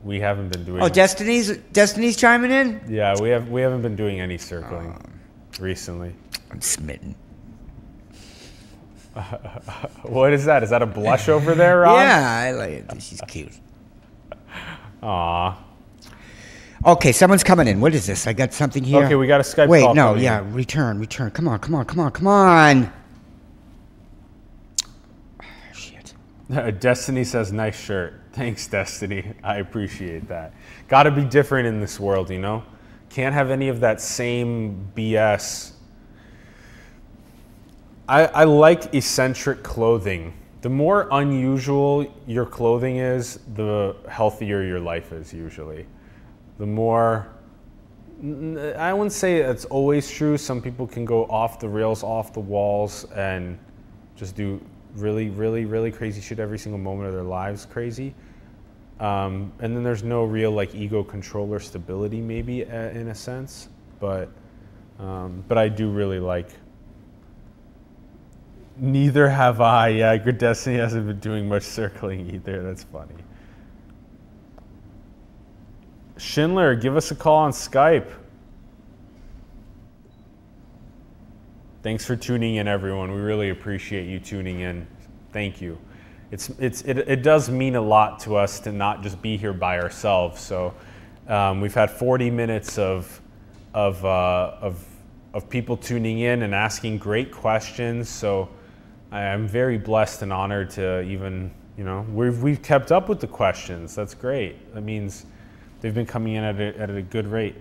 S2: We haven't been doing.
S1: Oh, Destiny's chiming in.
S2: Yeah, we haven't been doing any circling recently.
S1: I'm smitten.
S2: What is that? Is that a blush over there, Rob?
S1: Yeah, I like it. She's cute.
S2: Aw.
S1: Okay, someone's coming in. What is this? I got something here.
S2: Okay, we got a Skype
S1: Wait,
S2: call.
S1: no, yeah, return. Come on. Shit.
S2: Destiny says, nice shirt. Thanks, Destiny. I appreciate that. Got to be different in this world, you know? Can't have any of that same BS. I like eccentric clothing. The more unusual your clothing is, the healthier your life is usually. The more, I wouldn't say it's always true. Some people can go off the rails, off the walls, and just do really, really, really crazy shit every single moment of their lives crazy. And then there's no real like ego control or stability maybe in a sense. But I do really like. Neither have I. Yeah, Good Destiny hasn't been doing much circling either. That's funny. Schindler, give us a call on Skype. Thanks for tuning in, everyone. We really appreciate you tuning in. Thank you. It does mean a lot to us to not just be here by ourselves. So we've had 40 minutes of people tuning in and asking great questions. So I'm very blessed and honored to even, you know, we've kept up with the questions. That's great. That means they've been coming in at a good rate.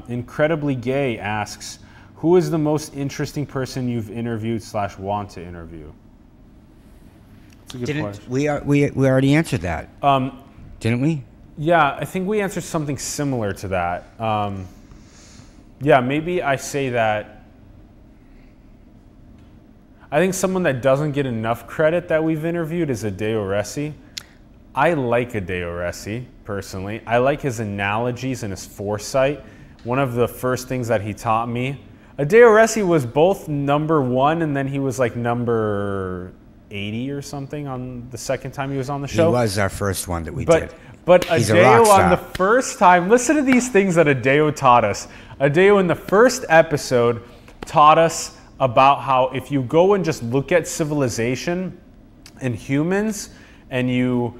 S2: Incredibly Gay asks, who is the most interesting person you've interviewed / want to interview? That's a good question.
S1: We already answered that. Didn't we?
S2: Yeah, I think we answered something similar to that. Yeah, maybe I say that. I think someone that doesn't get enough credit that we've interviewed is Adeo Resi. I like Adeo Resi, personally. I like his analogies and his foresight. One of the first things that he taught me, Adeo Resi was both #1 and then he was like number 80 or something on the second time he was on the show.
S1: He was our first one that we did.
S2: But
S1: He's
S2: Adeo on the first time, listen to these things that Adeo taught us. Adeo in the first episode taught us about how if you go and just look at civilization and humans, and you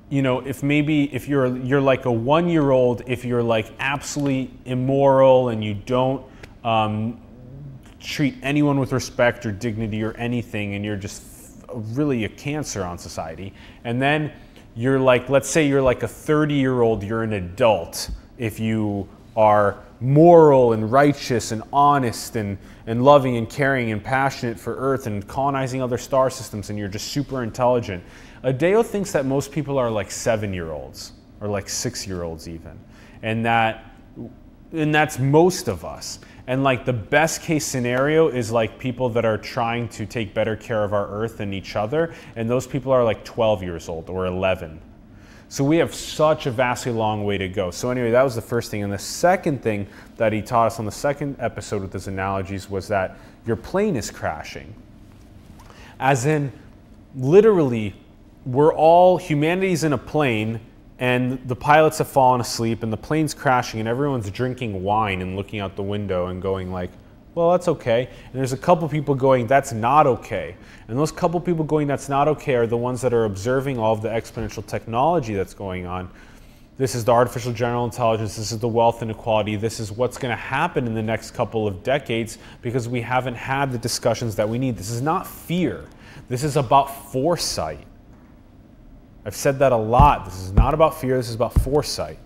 S2: know, if you're like a 1-year-old, if you're like absolutely immoral and you don't treat anyone with respect or dignity or anything, and you're just really a cancer on society, and then you're like, let's say you're like a 30-year-old, you're an adult, if you are moral and righteous and honest and loving and caring and passionate for Earth and colonizing other star systems, and you're just super intelligent. Adeo thinks that most people are like 7-year-olds or like 6-year-olds even, and that's most of us. And like the best case scenario is like people that are trying to take better care of our Earth and each other, and those people are like 12 years old or 11. So we have such a vastly long way to go. So anyway, that was the first thing. And the second thing that he taught us on the second episode with his analogies was that your plane is crashing. As in, literally, humanity's in a plane, and the pilots have fallen asleep, and the plane's crashing, and everyone's drinking wine and looking out the window and going like, well, that's okay. And there's a couple people going, that's not okay. And those couple people going, that's not okay, are the ones that are observing all of the exponential technology that's going on. This is the artificial general intelligence, this is the wealth inequality, this is what's going to happen in the next couple of decades because we haven't had the discussions that we need. This is not fear. This is about foresight. I've said that a lot. This is not about fear, this is about foresight.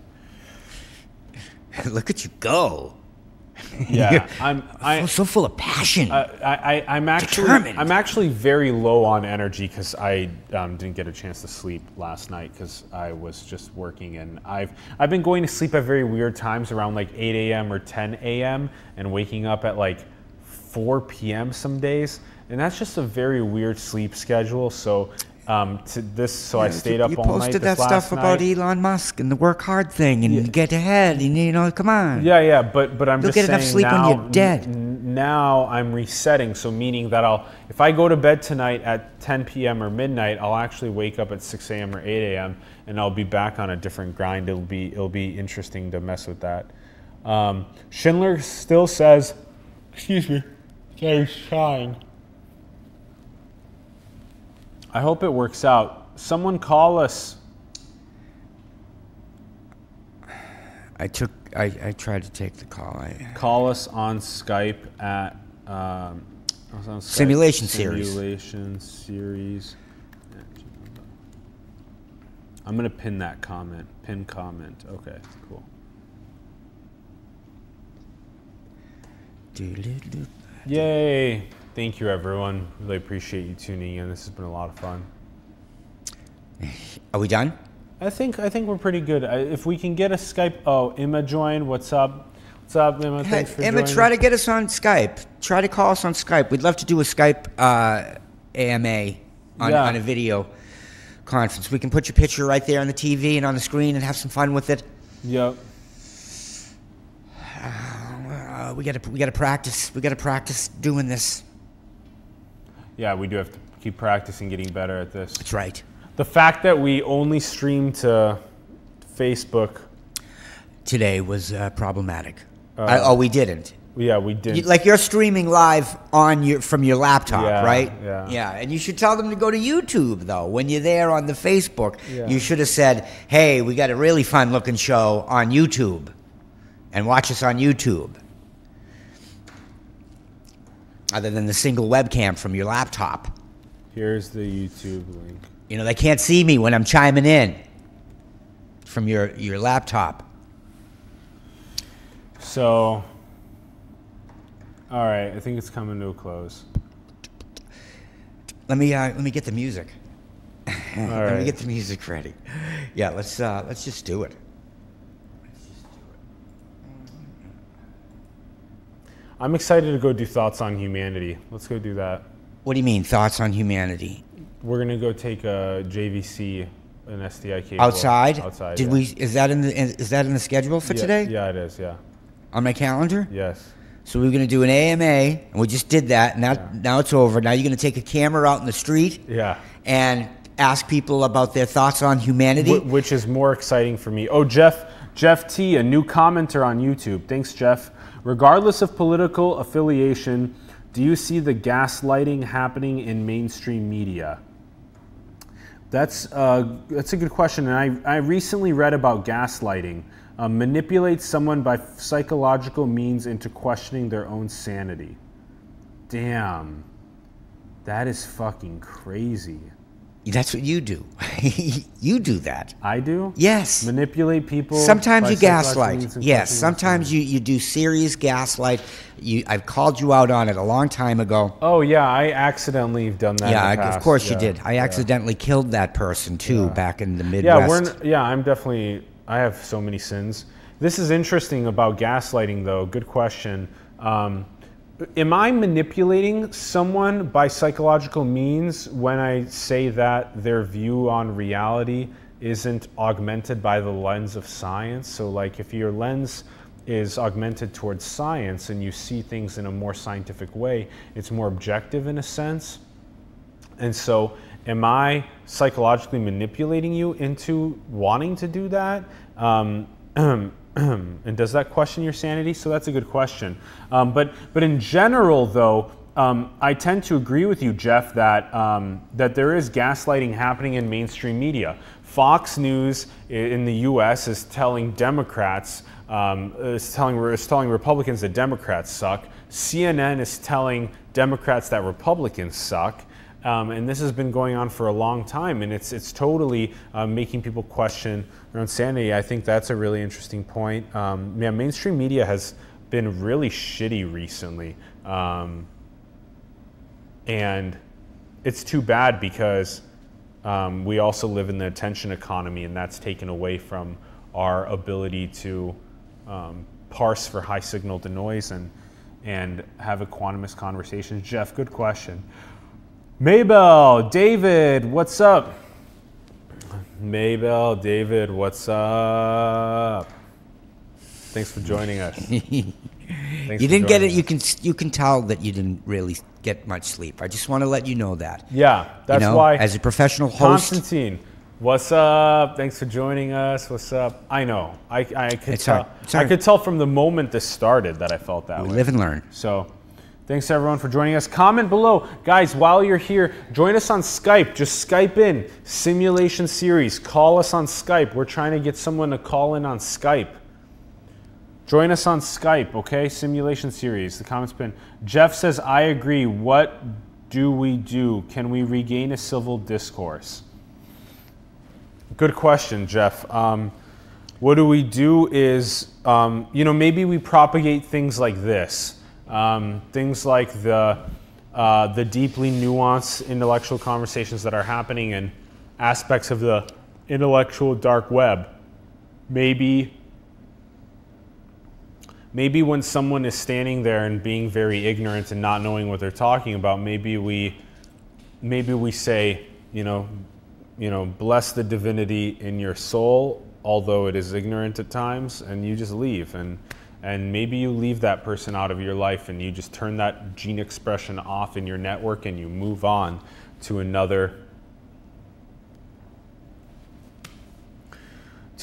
S1: Look at you go.
S2: Yeah, I'm
S1: so full of passion.
S2: I'm actually very low on energy because I didn't get a chance to sleep last night because I was just working, and I've been going to sleep at very weird times around like 8 a.m. or 10 a.m. and waking up at like 4 p.m. some days, and that's just a very weird sleep schedule. So I stayed up all night.
S1: You posted
S2: this
S1: that stuff
S2: last
S1: about
S2: night.
S1: Elon Musk and the work hard thing and get ahead, and come on.
S2: Yeah, but I'm
S1: You'll
S2: just
S1: get
S2: saying
S1: enough sleep
S2: now,
S1: when you're dead.
S2: Now I'm resetting, so meaning that if I go to bed tonight at 10 p.m. or midnight, I'll actually wake up at 6 a.m. or 8 a.m. and I'll be back on a different grind. It'll be interesting to mess with that. Schindler still says, excuse me, "Stay shine." I hope it works out. Someone call us.
S1: I tried to take the call.
S2: Call us on Skype at
S1: Simulation Series.
S2: Simulation Series. I'm gonna pin that comment. Pin comment. Okay, cool. Yay! Thank you, everyone. Really appreciate you tuning in. This has been a lot of fun.
S1: Are we done?
S2: I think we're pretty good. If we can get a Skype. Oh, Emma joined. What's up? What's up, Emma? Thanks for
S1: Emma,
S2: joining.
S1: try to get us on Skype. Try to call us on Skype. We'd love to do a Skype AMA on a video conference. We can put your picture right there on the TV and on the screen and have some fun with it.
S2: Yep.
S1: We gotta practice. We gotta practice doing this.
S2: Yeah, we do have to keep practicing getting better at this.
S1: That's right.
S2: The fact that we only stream to Facebook
S1: today was problematic. We didn't.
S2: Yeah, we didn't.
S1: Like you're streaming live from your laptop, right?
S2: Yeah.
S1: Yeah, and you should tell them to go to YouTube though. When you're there on the Facebook,
S2: Yeah.
S1: you should have said, "Hey, we got a really fun looking show on YouTube, and watch us on YouTube." Other than the single webcam from your laptop.
S2: Here's the YouTube link.
S1: They can't see me when I'm chiming in from your laptop.
S2: So, all right, I think it's coming to a close.
S1: Let me get the music. Let me
S2: right.
S1: get the music ready. Yeah, let's just do it.
S2: I'm excited to go do Thoughts on Humanity. Let's go do that.
S1: What do you mean, Thoughts on Humanity?
S2: We're gonna go take a JVC, an SDI cable.
S1: Outside?
S2: Outside.
S1: Did
S2: yeah.
S1: we? Is that in the schedule for today?
S2: Yeah, it is. Yeah.
S1: On my calendar?
S2: Yes.
S1: So we're gonna do an AMA, and we just did that. Now it's over. Now you're gonna take a camera out in the street.
S2: Yeah.
S1: And ask people about their thoughts on humanity.
S2: Which is more exciting for me. Oh, Jeff T, a new commenter on YouTube. Thanks, Jeff. Regardless of political affiliation, do you see the gaslighting happening in mainstream media? That's a good question, and I recently read about gaslighting. Manipulate someone by psychological means into questioning their own sanity. Damn, that is fucking crazy.
S1: That's what you do. You do that.
S2: I do?
S1: Yes.
S2: Manipulate people.
S1: Sometimes
S2: by
S1: you gaslight.
S2: psychological means
S1: Yes.
S2: and
S1: Sometimes you do serious gaslight. I've called you out on it a long time ago.
S2: Oh yeah, I accidentally have done that.
S1: Yeah,
S2: in the past.
S1: of course
S2: Yeah,
S1: you did. I accidentally killed that person too back in the Midwest.
S2: I'm definitely. I have so many sins. This is interesting about gaslighting, though. Good question. Am I manipulating someone by psychological means when I say that their view on reality isn't augmented by the lens of science? So like if your lens is augmented towards science and you see things in a more scientific way, it's more objective in a sense. And so am I psychologically manipulating you into wanting to do that? And does that question your sanity? So that's a good question. But in general, though, I tend to agree with you, Jeff, that that there is gaslighting happening in mainstream media. Fox News in the U.S. is telling Democrats, is telling Republicans that Democrats suck. CNN is telling Democrats that Republicans suck. And this has been going on for a long time, and it's totally making people question their own sanity. I think that's a really interesting point. Mainstream media has been really shitty recently, and it's too bad because we also live in the attention economy, and that's taken away from our ability to parse for high signal to noise, and and have equanimous conversations? Jeff, good question. Maybell, David, what's up? Maybell, David, what's up? Thanks for joining us.
S1: You didn't get it. You can tell that you didn't really get much sleep. I just want to let you know that.
S2: Yeah, that's why.
S1: As a professional host,
S2: Constantine, what's up? Thanks for joining us. What's up? I know. I could tell. I could tell from the moment this started that I felt that way.
S1: We live and learn.
S2: So, thanks everyone for joining us. Comment below, guys. While you're here, join us on Skype. Just Skype in. Simulation series. Call us on Skype. We're trying to get someone to call in on Skype. Join us on Skype, okay? Simulation series. The comments pin. Jeff says, I agree. What do we do? Can we regain a civil discourse? Good question, Jeff. What do we do is, maybe we propagate things like this. Things like the deeply nuanced intellectual conversations that are happening in aspects of the intellectual dark web. Maybe when someone is standing there and being very ignorant and not knowing what they're talking about, maybe we say, bless the divinity in your soul, although it is ignorant at times, and you just leave. And maybe you leave that person out of your life and you just turn that gene expression off in your network and you move on to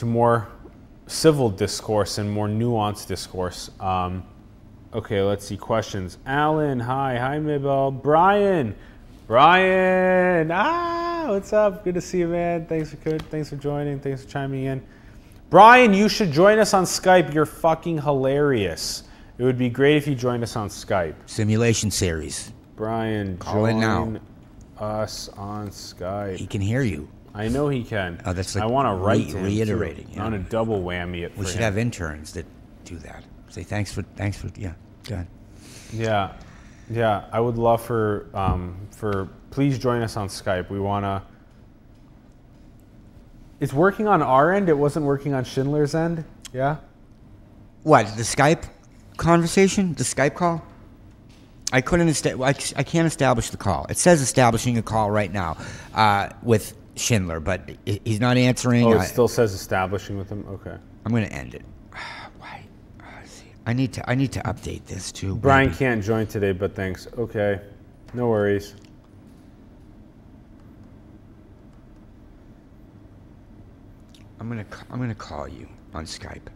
S2: more civil discourse and more nuanced discourse. Okay, let's see questions. Alan, hi Mabel. Brian, what's up? Good to see you, man. Thanks for joining. Thanks for chiming in. Brian, you should join us on Skype. You're fucking hilarious. It would be great if you joined us on Skype.
S1: Simulation series.
S2: Brian,
S1: call in now.
S2: Us on Skype.
S1: He can hear you.
S2: I know he can.
S1: Oh, that's like
S2: I want to write to him
S1: reiterating.
S2: I want to double whammy it.
S1: We should have interns that do that. Say thanks for yeah. Go ahead.
S2: Yeah. I would love for please join us on Skype. We want to. It's working on our end. It wasn't working on Schindler's end. Yeah.
S1: What, the Skype conversation? The Skype call? I couldn't. I can't establish the call. It says establishing a call right now with Schindler, but he's not answering.
S2: Oh, it still says establishing with him. Okay.
S1: I'm going to end it. Why? I need to update this too.
S2: Brian can't join today, but thanks. Okay. No worries.
S1: I'm gonna call you on Skype.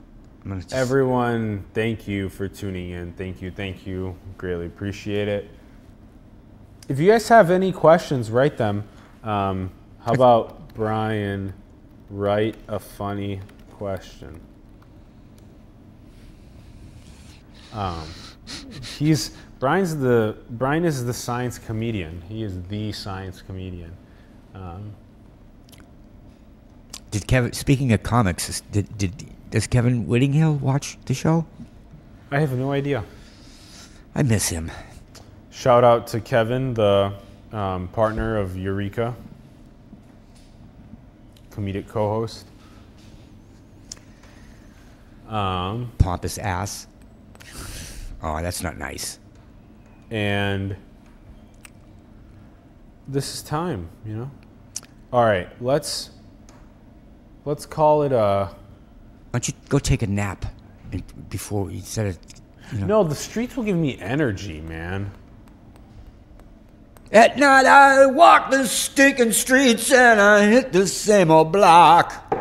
S2: Everyone, thank you for tuning in. Thank you. Greatly appreciate it. If you guys have any questions, write them. How about Brian write a funny question? Brian is the science comedian. He is the science comedian.
S1: Did Kevin? Speaking of comics, does Kevin Whittinghill watch the show?
S2: I have no idea.
S1: I miss him.
S2: Shout out to Kevin, the partner of Eureka, comedic co-host.
S1: Pompous ass. Oh, that's not nice.
S2: And this is time, All right, let's call it a.
S1: Why don't you go take a nap before you said it?
S2: No, the streets will give me energy, man.
S1: At night I walk the stinking streets and I hit the same old block.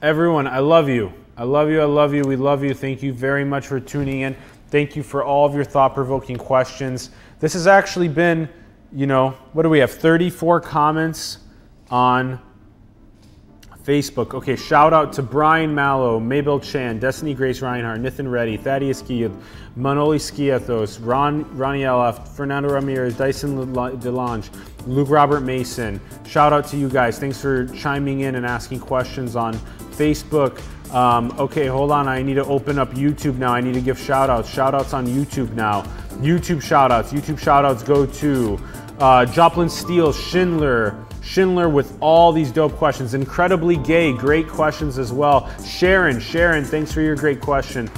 S2: Everyone, I love you. I love you. We love you. Thank you very much for tuning in. Thank you for all of your thought-provoking questions. This has actually been, what do we have? 34 comments on Facebook. Okay, shout out to Brian Mallow, Mabel Chan, Destiny Grace Reinhardt, Nathan Reddy, Thaddeus Kiath, Manoli Skiathos, Ronnie LF, Fernando Ramirez, Dyson DeLange, Luke Robert Mason. Shout out to you guys. Thanks for chiming in and asking questions on Facebook. Okay, hold on. I need to open up YouTube now. I need to give shout outs. Shout outs on YouTube now. YouTube shout outs. YouTube shout outs go to Joplin Steele, Schindler with all these dope questions. Incredibly Gay, great questions as well. Sharon, thanks for your great question.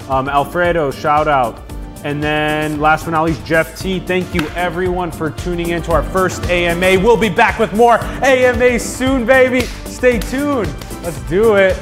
S2: Alfredo, shout out. And then last but not least, Jeff T. Thank you everyone for tuning in to our first AMA. We'll be back with more AMAs soon, baby. Stay tuned. Let's do it.